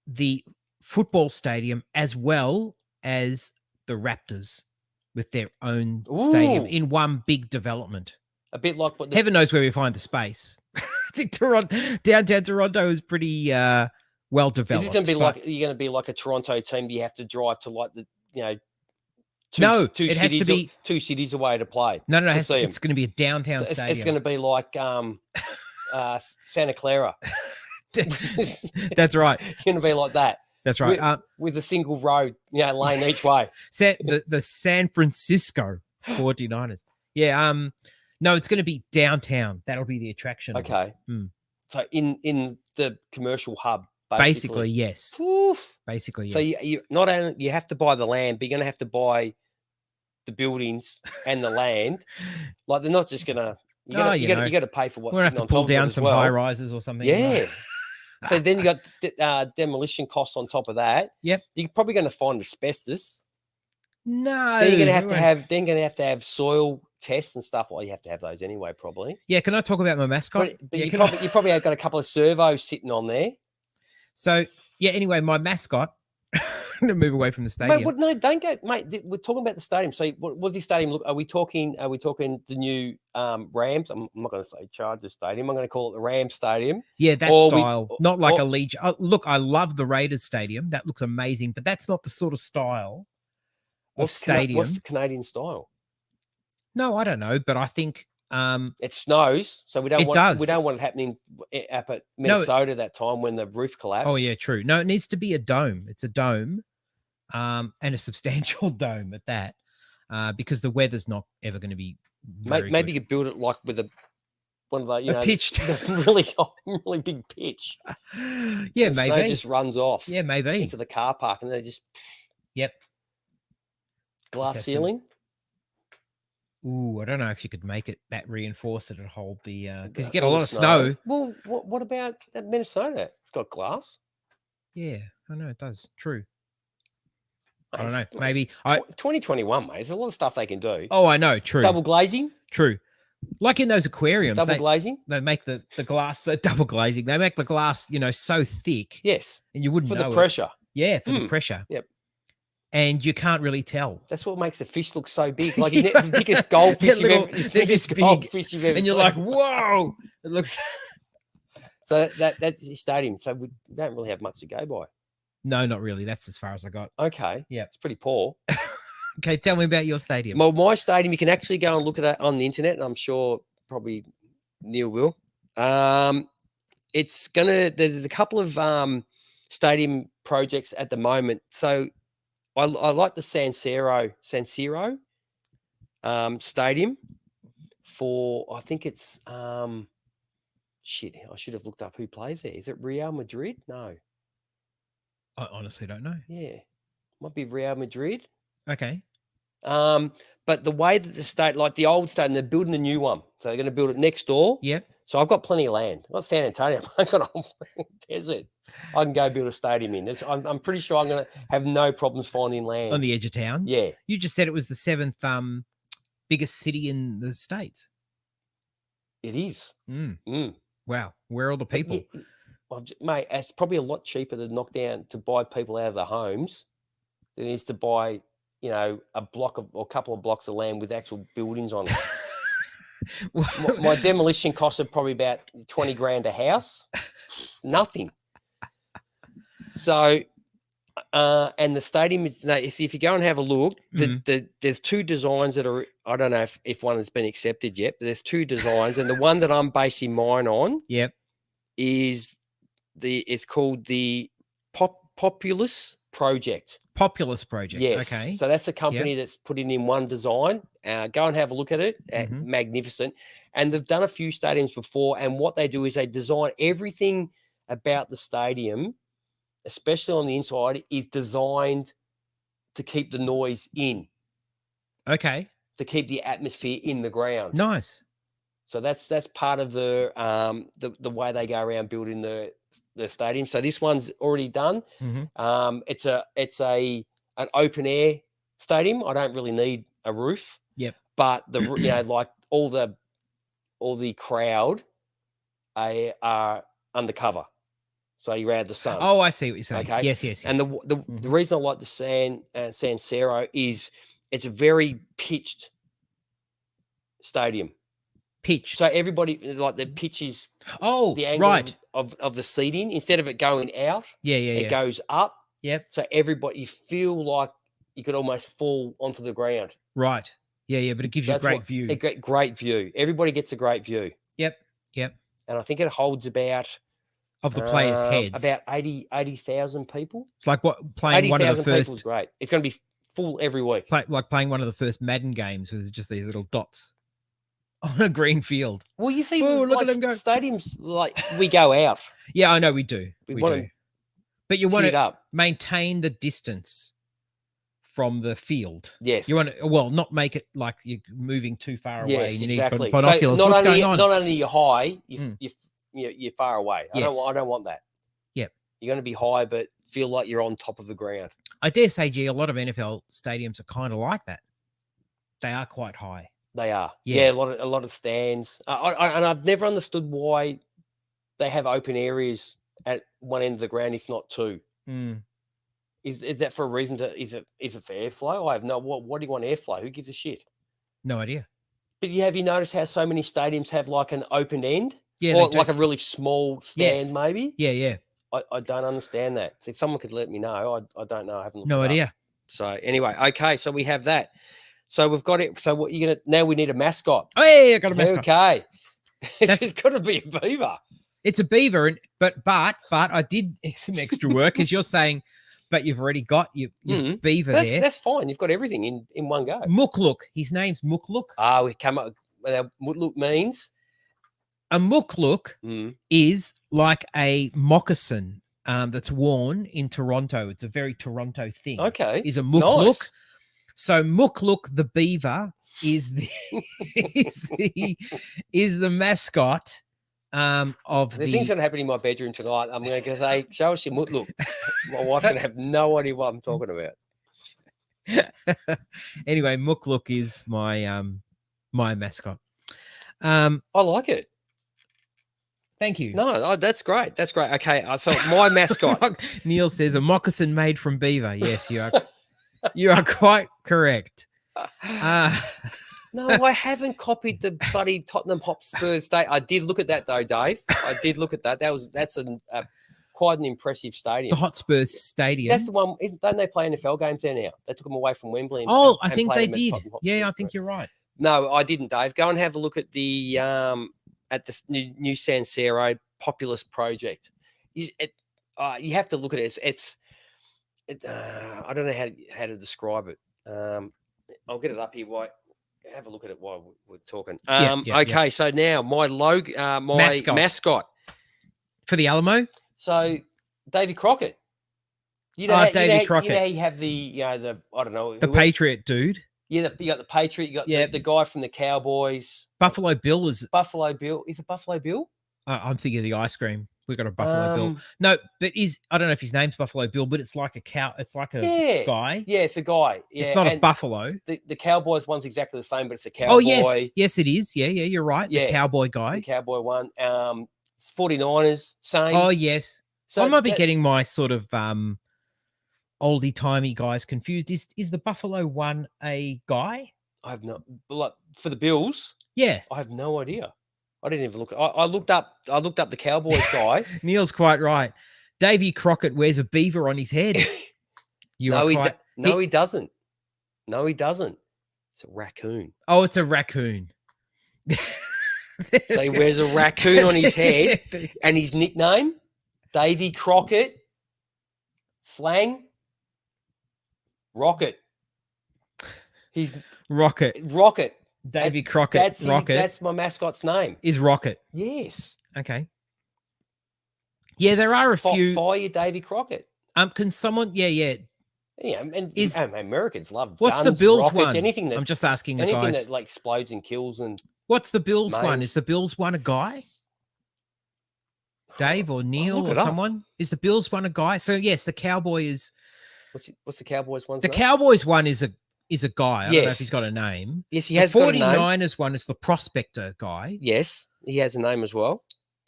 the football stadium as well as the Raptors with their own stadium in one big development. A bit like what heaven knows where we find the space. I think downtown Toronto is pretty well developed. Is it going to be you're going to be like a Toronto team? You have to drive to like the it has to be 2 cities away to play. No, it's going to be a downtown stadium. It's going to be like Santa Clara. That's right. It's going to be like that. That's right. With a single road, lane each way. The San Francisco 49ers. Yeah. No, it's going to be downtown. That'll be the attraction. Okay. So in the commercial hub, basically yes. Oof. Basically, yes. So you not only you have to buy the land, but you're going to have to buy the buildings and the land. Like they're not just going to. You got to pay for what's. We're going to have to pull down some high rises or something. Yeah. So then you got demolition costs on top of that. Yep. You're probably going to find asbestos. No. Then you're going to have to have soil tests and stuff. Well, you have to have those anyway, probably. Yeah. Can I talk about my mascot? But you probably have got a couple of servos sitting on there. So yeah. Anyway, my mascot. I'm going to move away from the stadium. Mate, no, don't go, mate. We're talking about the stadium. So, what's the stadium look? Are we talking the new Rams? I'm not going to say Chargers Stadium. I'm going to call it the Rams Stadium. Yeah, that style, not like a Legion. Look, I love the Raiders Stadium. That looks amazing, but that's not the sort of style of stadium. What's the Canadian style? No, I don't know, but I think it snows, so we don't want it happening up at Minnesota that time when the roof collapsed. Oh yeah, true. No, it needs to be a dome. It's a dome, and a substantial dome at that, because the weather's not ever going to be. Maybe you could build it like with one of the pitched, really big pitch. Yeah, and maybe snow just runs off. Yeah, maybe into the car park, and they just. Yep. Glass ceiling. Ooh, I don't know if you could make it that reinforced that it'd hold the because you get a lot of snow. Well, what about Minnesota? It's got glass. Yeah, I know it does. True. I don't know. Maybe 2021, mate. There's a lot of stuff they can do. Oh, I know. True. Double glazing. True. Like in those aquariums, double glazing. They make the glass double glazing. They make the glass, so thick. Yes. And you wouldn't know for the pressure. Yeah, for the pressure. Yep. And you can't really tell. That's what makes the fish look so big. Like the biggest goldfish you've ever and you're like, whoa! It looks. So that's the stadium. So we don't really have much to go by. No, not really. That's as far as I got. Okay. Yeah, it's pretty poor. Okay, tell me about your stadium. Well, my stadium, you can actually go and look at that on the internet, and I'm sure probably Neil will. There's a couple of stadium projects at the moment. So I like the San Siro stadium for, I think it's shit. I should have looked up who plays there. Is it Real Madrid? No, I honestly don't know. Yeah, might be Real Madrid. Okay. But the way that the state, like the old stadium, they're building a new one, so they're going to build it next door. Yep. So I've got plenty of land. I've got San Antonio. I've got a whole desert. I can go build a stadium in. I'm pretty sure I'm going to have no problems finding land on the edge of town. Yeah. You just said it was the 7th biggest city in the States. It is. Wow. Where are all the people? Mate, it's probably a lot cheaper to buy people out of their homes than it is to buy, a block or a couple of blocks of land with actual buildings on it. my demolition costs are probably about 20 grand a house. Nothing. So, and the stadium is, if you go and have a look, there's two designs that are, I don't know if one has been accepted yet, but there's two designs. And the one that I'm basing mine on is it's called the Populous Project. Populous Project. Yes. Okay. So that's the company that's putting in one design. Go and have a look at it. Magnificent. And they've done a few stadiums before. And what they do is they design everything about the stadium, especially on the inside, is designed to keep the noise in. Okay. To keep the atmosphere in the ground. Nice. So that's part of the way they go around building the stadium. So this one's already done. It's an open air stadium. I don't really need a roof. Yep. But like all the crowd are undercover. So you're out of the sun. Oh, I see what you're saying. Okay. Yes. And the reason I like the San Siro is it's a very pitched stadium. Pitched. So everybody, like the pitch is the angle of the seating. Instead of it going out, it goes up. Yep. So everybody, you feel like you could almost fall onto the ground. Right. Yeah, but it gives you a great view. Great view. Everybody gets a great view. Yep. And I think it holds about of the players' heads about 80,000 people. It's like playing one of the first. People is great. It's going to be full every week. Like playing one of the first Madden games where there's just these little dots. on a green field. Well, you see, look like, at them go. Stadiums, like, we go out. Yeah, I know we do. We do. But you want to up. maintain the distance from the field. Yes. You want to, not make it like you're moving too far away. Yes, And you exactly. need binoculars. So What's going on? Not only you're high, you're far away. Yes. I don't want that. Yep. You're going to be high, but feel like you're on top of the ground. I dare say, G, a lot of NFL stadiums are kind of like that. They are quite high. They are. Yeah, a lot of stands. And I've never understood why they have open areas at one end of the ground, if not two. Is that for a reason is it for airflow? I have no. What do you want airflow? Who gives a shit? No idea. But have you noticed how so many stadiums have like an open end? Yeah, or like a really small stand, maybe. Yeah. I don't understand that. If someone could let me know, I don't know. I haven't looked no idea. Up. So anyway, okay. So we have that. So we've got it. So what you're gonna now? We need a mascot. Oh yeah, I got a mascot. Okay, it's got to be a beaver. It's a beaver, but I did some extra work, as you're saying. But you've already got your beaver there. That's fine. You've got everything in one go. Mukluk. His name's Mukluk. We come up with Mukluk means. A mukluk is like a moccasin that's worn in Toronto. It's a very Toronto thing. Okay. Is a mukluk. Nice. So Mukluk the beaver is the is the mascot of the things that happen in my bedroom tonight. I'm going to say, show us your mukluk. My wife's going to have no idea what I'm talking about. Anyway, Mukluk is my my mascot. I like it. Thank you. No, that's great. That's great. Okay, so my mascot. Neil says a moccasin made from beaver. Yes, you are. You are quite correct. No, I haven't copied the bloody Tottenham Hotspur state. I did look at that though, Dave. I did look at that. That's quite an impressive stadium. The Hotspur Stadium. That's the one. Don't they play NFL games there now? They took them away from Wembley. I think they did. Yeah, I think you're right. No, I didn't, Dave. Go and have a look at the new San Siro Populous project. You have to look at it. I don't know how to describe it. I'll get it up here. Have a look at it while we're talking. Okay, so now my mascot for the Alamo. So Davy Crockett. Davy Crockett. You know, you have the I don't know, the Patriot dude. Yeah, you got the Patriot. You got the guy from the Cowboys. Buffalo Bill is Buffalo Bill. Is it Buffalo Bill? I'm thinking of the ice cream. We've got a Buffalo Bill. No, but I don't know if his name's Buffalo Bill, but it's like a cow. It's like a guy. Yeah, it's a guy. Yeah, it's not a buffalo. The Cowboys one's exactly the same, but it's a cowboy. Oh yes, it is. Yeah, you're right. The cowboy guy. The cowboy one. 49ers, same. Oh yes. So I might be getting my sort of oldie timey guys confused. Is the Buffalo one a guy? I have no. Like, for the Bills. Yeah, I have no idea. I didn't even look. I looked up the Cowboys guy. Neil's quite right. Davy Crockett wears a beaver on his head. He doesn't. No, he doesn't. It's a raccoon. Oh, it's a raccoon. So he wears a raccoon on his head, and his nickname, Davy Crockett, slang, Rocket. He's Rocket. Davy Crockett. Rocket. That's my mascot's name. Is Rocket. Yes. Okay. Yeah, there are a few. Fire Davy Crockett. Can someone? Yeah. Yeah, and Americans love. What's guns, the Bills rockets, one? Anything that I'm just asking the anything guys. that like explodes and kills and. What's the Bills one? Is the Bills one a guy? Dave or Neil or someone? Is the Bills one a guy? So yes, the Cowboy is. What's the Cowboys one? The Cowboys one is a guy. I don't know if he's got a name. Yes, he has. The 49ers one is the Prospector guy. Yes, he has a name as well.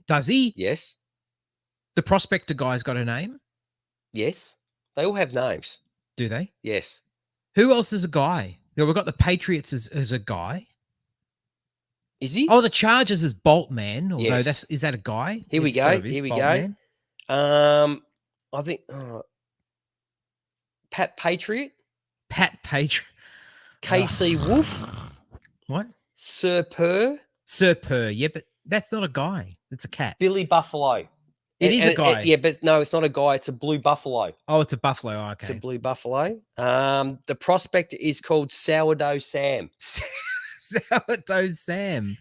Does he? Yes. The Prospector guy's got a name. Yes, they all have names. Do they? Yes. Who else is a guy? Yeah, we've got the Patriots as a guy. Is he? Oh, the Chargers is Boltman. Although is that a guy? Here we go. Here we go. I think Pat Patriot. Pat Patriot. KC Wolf. What? Sir Purr. Yeah, but that's not a guy. It's a cat. Billy Buffalo. It is a guy. Yeah, but no, it's not a guy. It's a blue buffalo. Oh, it's a buffalo. Oh, okay. It's a blue buffalo. The prospector is called Sourdough Sam. Sourdough Sam.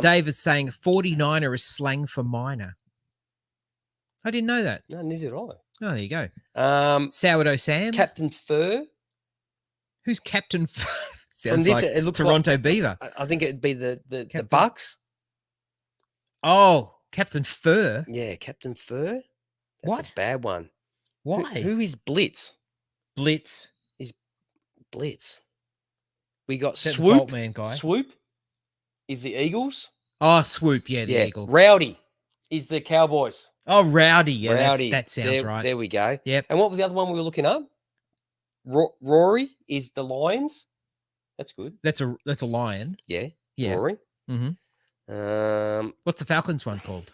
Dave is saying 49er is slang for minor. I didn't know that. No, neither did I. Oh, there you go. Sourdough Sam. Captain Fur. Who's Captain Fur? Sounds like it looks Toronto like, Beaver. I think it'd be the Bucks. Oh, Captain Fur. Yeah, Captain Fur. That's what? A bad one. Why? Who is Blitz? Blitz is Blitz. We got Swoop. Swoop. Man guy. Swoop is the Eagles. Oh, Swoop. Yeah, the Eagle. Rowdy is the Cowboys. Oh, Rowdy. Yeah, Rowdy. That sounds right. There we go. Yep. And what was the other one we were looking up? Rory is the Lions. That's good. That's a lion. Yeah. Yeah. Rory. Mm-hmm. What's the Falcons one called?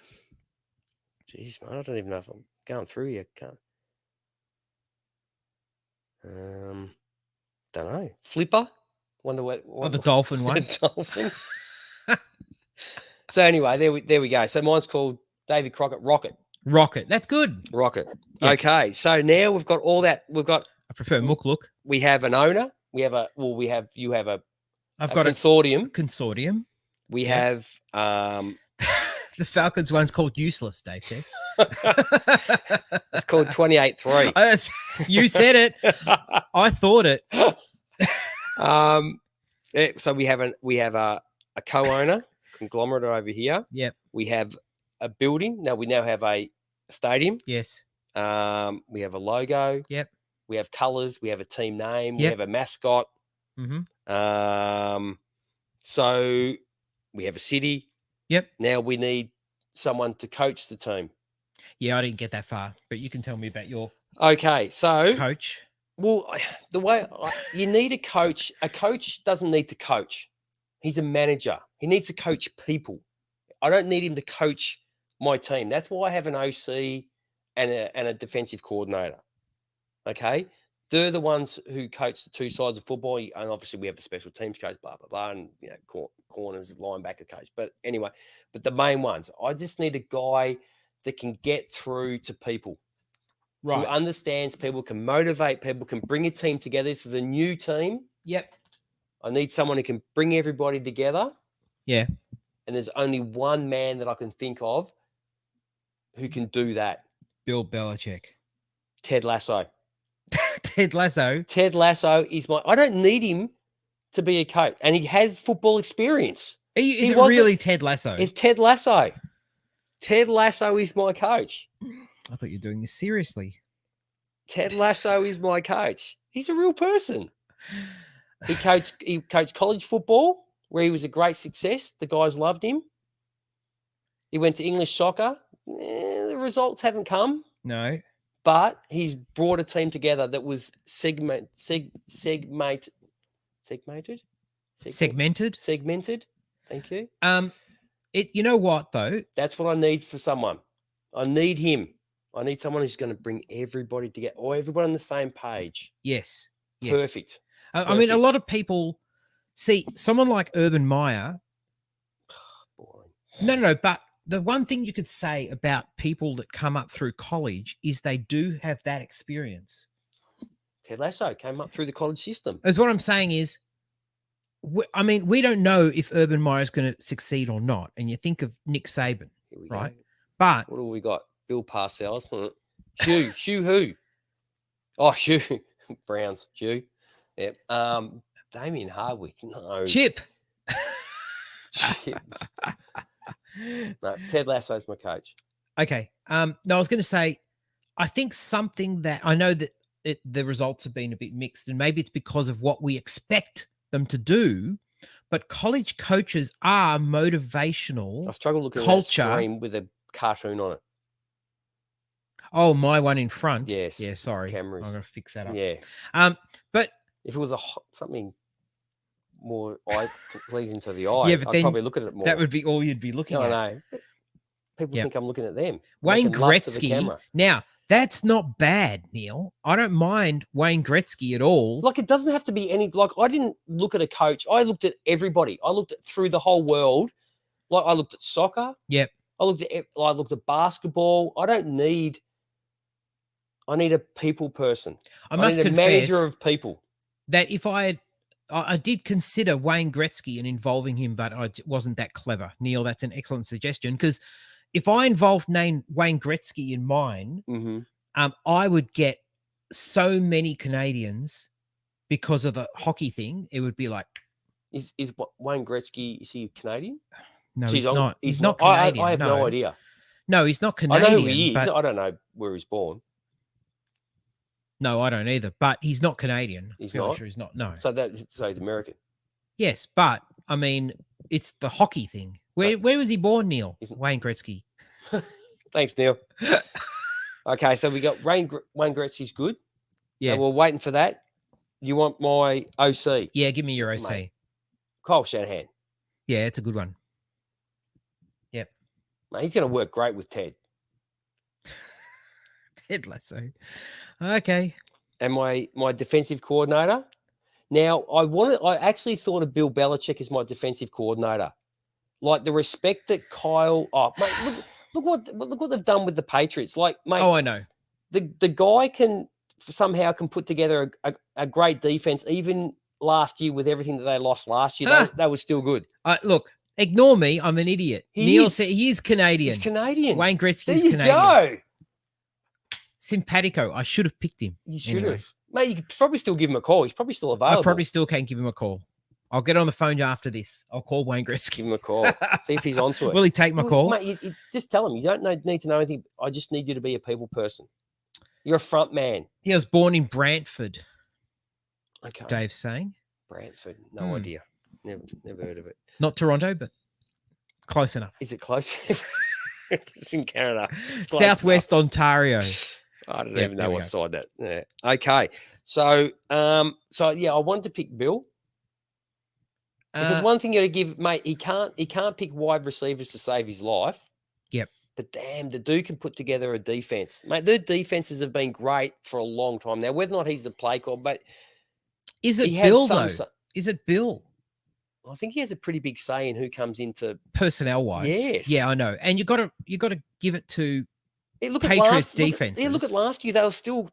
Jeez, man, I don't even know if I'm going through here. Don't know. Flipper. Wonder what the dolphin one. The Dolphins. So anyway, there we go. So mine's called Davy Crockett Rocket. Rocket. That's good. Rocket. Yeah. Okay. So now we've got all that. I prefer Mook. We have an owner. You have a consortium. Consortium. We have the Falcons one's called Useless, Dave says. It's called 28-3. You said it. I thought it. So we have a co-owner conglomerate over here. Yep. We have a building. Now we have a stadium. Yes. We have a logo. Yep. We have colors. We have a team name. Yep. We have a mascot. Mm-hmm. So we have a city. Yep. Now we need someone to coach the team. Yeah, I didn't get that far, but you can tell me about your coach. Well, the way you need a coach doesn't need to coach. He's a manager. He needs to coach people. I don't need him to coach my team. That's why I have an OC and a defensive coordinator. Okay, they're the ones who coach the two sides of football, and obviously we have the special teams coach, blah blah blah, and corners, linebacker coach. But anyway, the main ones, I just need a guy that can get through to people. Right. Who understands people, can motivate people, can bring a team together. This is a new team. Yep. I need someone who can bring everybody together. Yeah. And there's only one man that I can think of who can do that. Bill Belichick. Ted Lasso. Ted Lasso. Ted Lasso is I don't need him to be a coach. And he has football experience. Is it really Ted Lasso? It's Ted Lasso. Ted Lasso is my coach. I thought you were doing this seriously. Ted Lasso is my coach. He's a real person. He coached college football, where he was a great success. The guys loved him. He went to English soccer. The results haven't come. No. But he's brought a team together that was segmented. Thank you. You know what though? That's what I need for someone. I need him. I need someone who's going to bring everybody together, or everybody on the same page. Yes. Perfect. I mean, a lot of people see someone like Urban Meyer. Boring. No. But the one thing you could say about people that come up through college is they do have that experience. Ted Lasso came up through the college system. As what I'm saying is, we don't know if Urban Meyer is going to succeed or not. And you think of Nick Saban, right? Go. But what do we got? Bill Parcells. Hugh who? Oh, Hugh. Browns. Hugh. Yep. Damien Hardwick. No. Chip. No, Ted Lasso's my coach. Okay. No, I was going to say, I think something that I know that the results have been a bit mixed, and maybe it's because of what we expect them to do, but college coaches are motivational. I struggle looking culture. At that screen with a cartoon on it. Oh, my one in front. Yes. Yeah, sorry. Cameras. I'm going to fix that up. Yeah. But if it was something more pleasing to the eye, yeah, but I'd probably look at it more. That would be all you'd be looking at. I know. People think I'm looking at them. Wayne Gretzky. Now, that's not bad, Neil. I don't mind Wayne Gretzky at all. Like, it doesn't have to be any. Like, I didn't look at a coach. I looked at everybody. I looked at through the whole world. Like, I looked at soccer. Yep. I looked at basketball. I need a people person. I must need a confess manager of people. That if I had I did consider Wayne Gretzky and involving him, but I wasn't that clever. Neil, that's an excellent suggestion, because if I involved Wayne Gretzky in mine, I would get so many Canadians because of the hockey thing. It would be like, is Wayne Gretzky, is he Canadian? No, he's not. He's not Canadian. I have no idea. No, he's not Canadian. I know who he is. I don't know where he's born. No, I don't either. But he's not Canadian. He's not? Sure he's not. No. So he's American. Yes, but I mean, it's the hockey thing. Where was he born, Neil? Wayne Gretzky. Thanks, Neil. Okay, so we got Wayne Gretzky's good. Yeah, and we're waiting for that. You want my OC? Yeah, give me your OC. Mate. Kyle Shanahan. Yeah, it's a good one. Yep. Mate, he's going to work great with Ted. Ted Lasso. Okay. And my defensive coordinator. Now, I actually thought of Bill Belichick as my defensive coordinator. Like the respect that Kyle. Oh, mate, look what they've done with the Patriots. Like, mate. Oh, I know. The guy can put together a great defense, even last year with everything that they lost last year. That was still good. Look, ignore me. I'm an idiot. Neil said he is Canadian. He's Canadian. Wayne Gretzky is Canadian. There you go. Simpatico. I should have picked him. You should have. Mate, you could probably still give him a call. He's probably still available. I probably still can give him a call. I'll get on the phone after this. I'll call Wayne Gretzky. Give him a call. See if he's onto it. Will he take my call? Mate, you just tell him. You don't need to know anything. I just need you to be a people person. You're a front man. He was born in Brantford. Okay. Dave's saying. Brantford. No idea. Never heard of it. Not Toronto, but close enough. Is it close? It's in Canada. It's Southwest Ontario. I don't even know what side that. Yeah. Okay. So yeah, I wanted to pick Bill. Because one thing you got to give, mate, he can't pick wide receivers to save his life. Yep. But damn, the dude can put together a defense. Mate, their defenses have been great for a long time now. Whether or not he's the play call, but is it Bill though? Is it Bill? I think he has a pretty big say in who comes into personnel wise. Yes. Yeah, I know. And you got to give it to look Patriots defense. Look at last year. They were still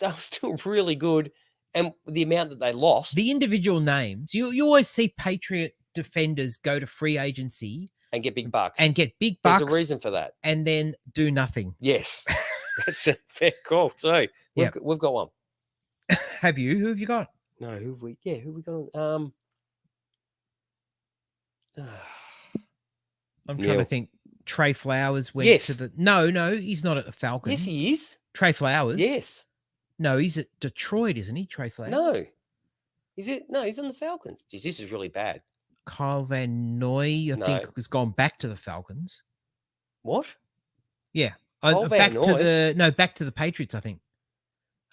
really good, and the amount that they lost. The individual names. You always see Patriot defenders go to free agency and get big bucks. There's a reason for that. And then do nothing. Yes. That's a fair call too. We've got one. Have you? Who have you got? No, who have we got? I'm trying to think. Trey Flowers went to the No, he's not at the Falcons. Yes, he is. Trey Flowers. Yes. No, he's at Detroit, isn't he? Trey Flowers. No. Is it? No, he's on the Falcons. Jeez, this is really bad. Kyle Van Noy, I think, has gone back to the Falcons. What? Yeah. Back to the Patriots, I think.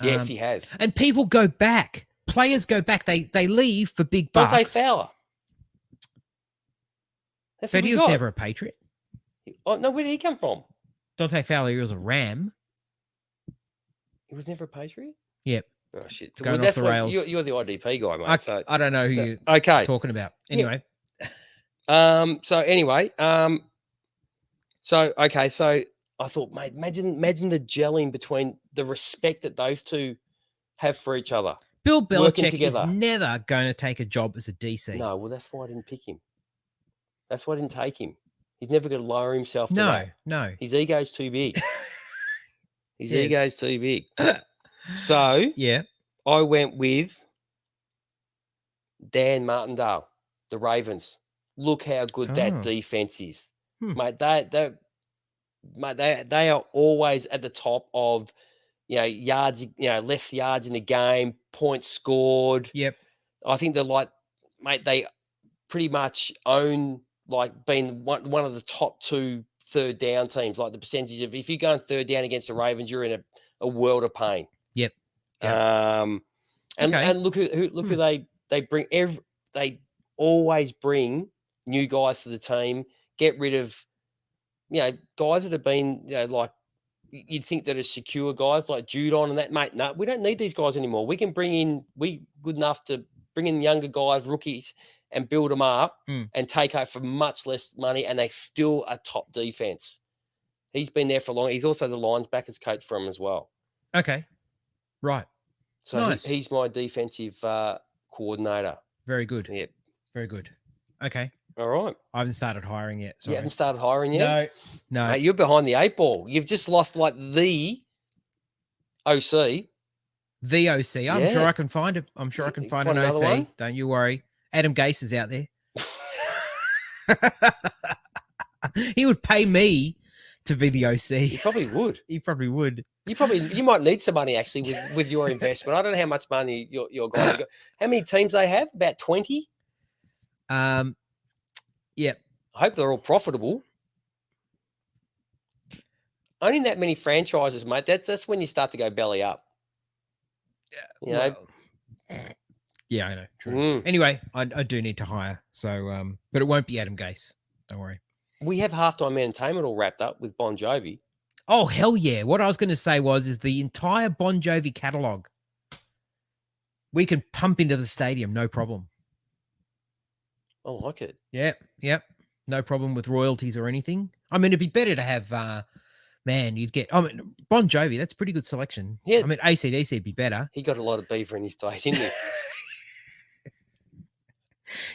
Yes, he has. And people go back. Players go back. They leave for big bucks. Dante Fowler. But he was never a Patriot. Oh, no, where did he come from? Dante Fowler, he was a Ram. He was never a Patriot? Yep. Oh, shit. Going off the rails. You're the IDP guy, mate. I don't know who you're talking about. Anyway. Yeah. So I thought, mate, imagine the gelling between the respect that those two have for each other. Bill Belichick is never going to take a job as a DC. No, well, that's why I didn't pick him. That's why I didn't take him. He's never going to lower himself to that. No. His ego's too big. His ego's too big. So, yeah, I went with Dan Martindale, the Ravens. Look how good that defense is. Mate, they are always at the top of, yards, less yards in the game, points scored. Yep. I think they're like, mate, they pretty much own being one of the top two third down teams. Like the percentage of, if you're going third down against the Ravens, you're in a world of pain. Yep. And look who they bring. They always bring new guys to the team. Get rid of, guys that have been, you'd think that are secure guys like Judon and that, mate. No, we don't need these guys anymore. We can we good enough to bring in younger guys, rookies, and build them up and take out for much less money, and they still a top defense. He's been there for long. He's also the Lions backers coach for him as well. Okay. Right. So nice. he's my defensive coordinator. Very good. Yep. Very good. Okay. All right. I haven't started hiring yet. Sorry. You haven't started hiring yet? No. Mate, you're behind the 8 ball. You've just lost like the OC. The OC. I'm sure I can find it. I'm sure I can find an OC. One? Don't you worry. Adam Gase is out there. He would pay me to be the OC. He probably would. He probably would. You might need some money actually with your investment. I don't know how much money your guys got. How many teams they have? About 20? Yeah. I hope they're all profitable. Owning that many franchises, mate, that's when you start to go belly up. Yeah. You know? Yeah, I know. True. Anyway, I do need to hire. So but it won't be Adam Gase. Don't worry. We have Halftime Entertainment all wrapped up with Bon Jovi. Oh, hell yeah. What I was going to say is the entire Bon Jovi catalog. We can pump into the stadium, no problem. I like it. Yep. No problem with royalties or anything. I mean, it'd be better to have, you'd get, Bon Jovi, that's a pretty good selection. Yeah. I mean, AC/DC would be better. He got a lot of beaver in his day, didn't he?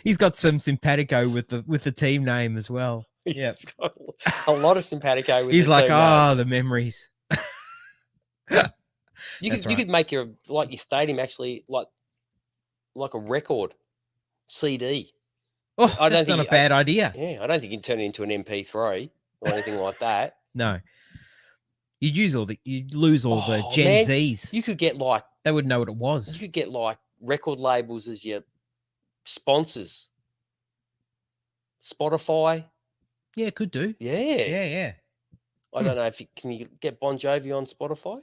He's got some simpatico with the team name as well. Yeah, a lot of simpatico with. He's like, the memories. You could make your stadium actually like a record CD. Oh, that's not a bad idea. Yeah, I don't think you can turn it into an MP3 or anything like that. No, you'd lose all the Gen Zs. You could get they wouldn't know what it was. You could get record labels as your sponsors. Spotify. Yeah, could do. Yeah. I don't know if can you get Bon Jovi on Spotify?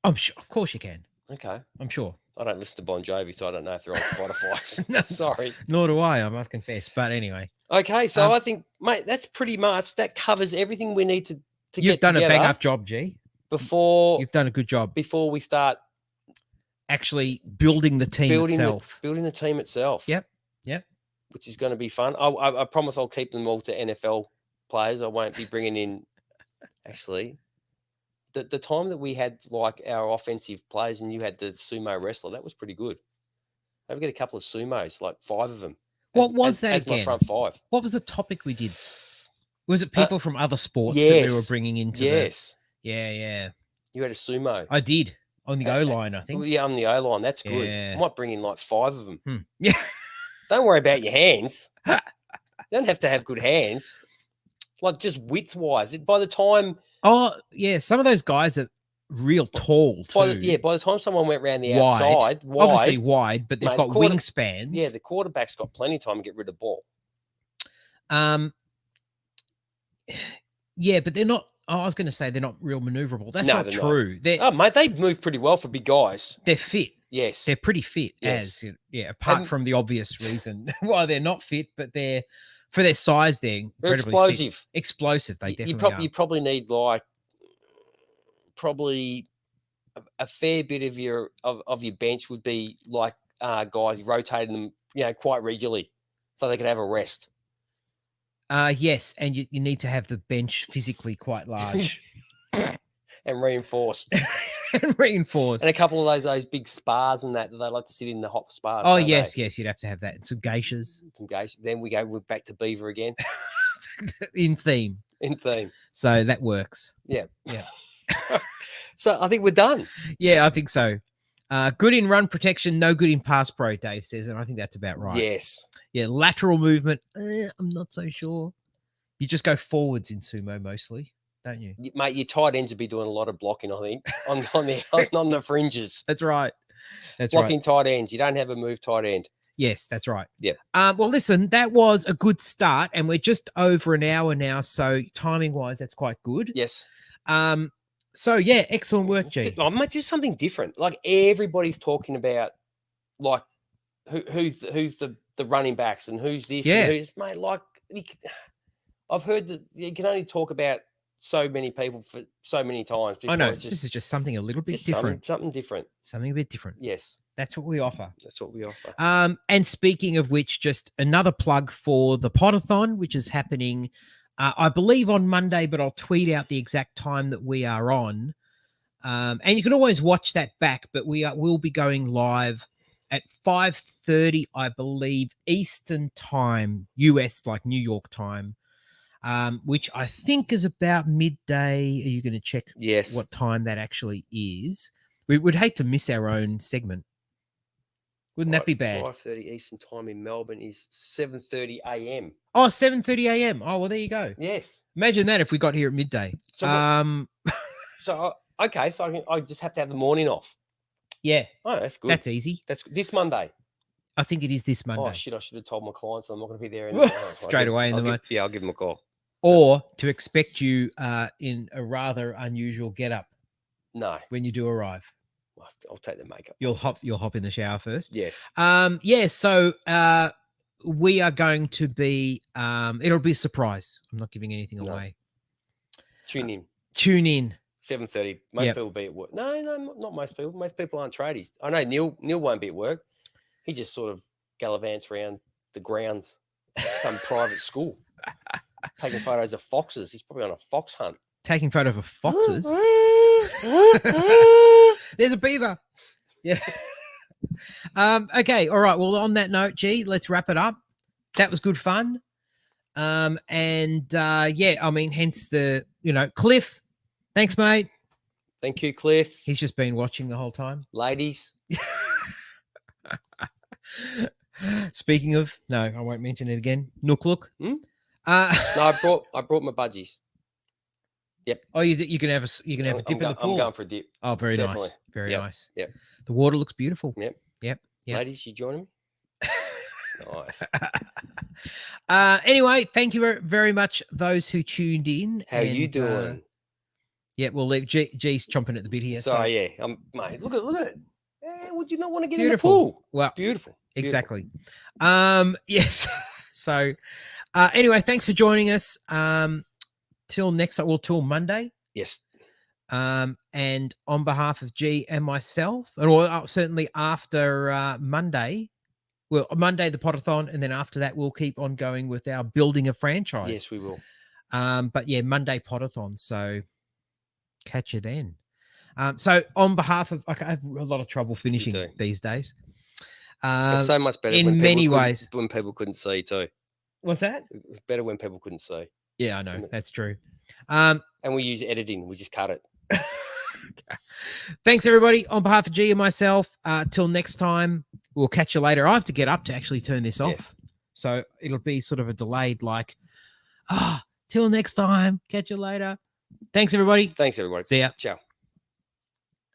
I'm sure. Of course you can. Okay. I'm sure. I don't listen to Bon Jovi, so I don't know if they're on Spotify. No, sorry. Nor do I must confess. But anyway. Okay, so I think, mate, that's pretty much, that covers everything we need to get You've done together a bang-up job, G. You've done a good job. Before we start actually building the team itself. Building the team itself. Yep. Which is going to be fun. I promise I'll keep them all to NFL players. I won't be bringing in, actually, the time that we had our offensive players and you had the sumo wrestler, that was pretty good. Maybe get a couple of sumos, 5 of them. What was that as again? My front 5. What was the topic we did? Was it people from other sports that we were bringing into? Yes. Yeah. You had a sumo. I did on the O-line, I think. Yeah, on the O-line. That's good. Yeah. I might bring in 5 of them. Yeah. Don't worry about your hands. You don't have to have good hands. Just width-wise. By the time... Oh, yeah. Some of those guys are real tall, too. By the time someone went around the outside... Obviously wide, but they've got wingspans. Yeah, the quarterback's got plenty of time to get rid of the ball. Yeah, but they're not... I was going to say they're not real maneuverable. That's not true. Mate, they move pretty well for big guys. They're fit. Yes. They're pretty fit apart from the obvious reason why they're not fit, but for their size, they're incredibly explosive. Fit. Explosive, they definitely are. You probably need probably a fair bit of your bench would be guys rotating them, quite regularly so they could have a rest. Yes, and you need to have the bench physically quite large. And reinforced. And a couple of those big spas and that they like to sit in the hot spas. Oh, yes, you'd have to have that. And some geishas. Then we're back to beaver again. In theme. So that works. Yeah. So I think we're done. Yeah, I think so. Good in run protection, no good in pass pro, Dave says, and I think that's about right. Yes. Yeah, lateral movement, I'm not so sure. You just go forwards in sumo mostly, don't you? Mate, your tight ends would be doing a lot of blocking, I think, on the fringes. That's right. Blocking tight ends. You don't have a move tight end. Yes, that's right. Yeah. Well, listen, that was a good start, and we're just over an hour now, so timing-wise, that's quite good. Yes. So, yeah, excellent work, G. Mate, just something different. Everybody's talking about, who's the running backs and who's this and who's, mate, I've heard that you can only talk about so many people for so many times. I know. This is just something a little bit different. Something different. Something a bit different. Yes. That's what we offer. And speaking of which, just another plug for the Podathon, which is happening, I believe on Monday, but I'll tweet out the exact time that we are on. And you can always watch that back, but we'll be going live at 5:30, I believe, Eastern time, US, like New York time, which I think is about midday. Are you going to check what time that actually is? We would hate to miss our own segment. Wouldn't that be bad? 5:30 Eastern time in Melbourne is 7:30 a.m. Oh, 7:30 a.m. Oh, well, there you go. Yes. Imagine that if we got here at midday. So, okay, so I just have to have the morning off. Yeah. Oh, that's good. That's easy. That's this Monday. I think it is this Monday. Oh, shit, I should have told my clients I'm not going to be there straight away in the month. Yeah, I'll give them a call. Or to expect you in a rather unusual getup. No. When you do arrive. I'll take the makeup. You'll hop in the shower first. Yes. So we are going to be it'll be a surprise. I'm not giving anything away. Tune in. 7:30. Most people will be at work. No, not most people. Most people aren't tradies. I know Neil won't be at work. He just sort of gallivants around the grounds, some private school, taking photos of foxes. He's probably on a fox hunt. Taking photos of foxes. There's a beaver. Yeah. Okay. All right. Well, on that note, let's wrap it up. That was good fun. Hence the, Cliff. Thanks, mate. Thank you, Cliff. He's just been watching the whole time. Ladies. Speaking of, no, I won't mention it again. Nook look. No, I brought my budgies. Yep. Oh, you can have a dip in the pool. I'm going for a dip. Oh, very nice. Very nice. Yep. The water looks beautiful. Yep. Ladies, you joining me? Nice. Anyway, thank you very much, those who tuned in. How you doing? We'll leave G's chomping at the bit here. Mate, look at it. Would you not want to get in the pool? Well, beautiful. Exactly. Yes. So, anyway, thanks for joining us. Till till Monday. Yes. And on behalf of G and myself, and certainly after Monday, Monday the Podathon, and then after that we'll keep on going with our building a franchise. Yes, we will. But yeah, Monday Podathon. So catch you then. So on behalf of, I have a lot of trouble finishing these days. It's so much better in many ways when people couldn't see too. What's that? It's better when people couldn't see. Yeah, I know. That's true. And we use editing. We just cut it. Thanks, everybody. On behalf of G and myself, till next time, we'll catch you later. I have to get up to actually turn this off. So it'll be sort of a delayed, till next time. Catch you later. Thanks, everybody. Thanks, everybody. See ya. Ciao.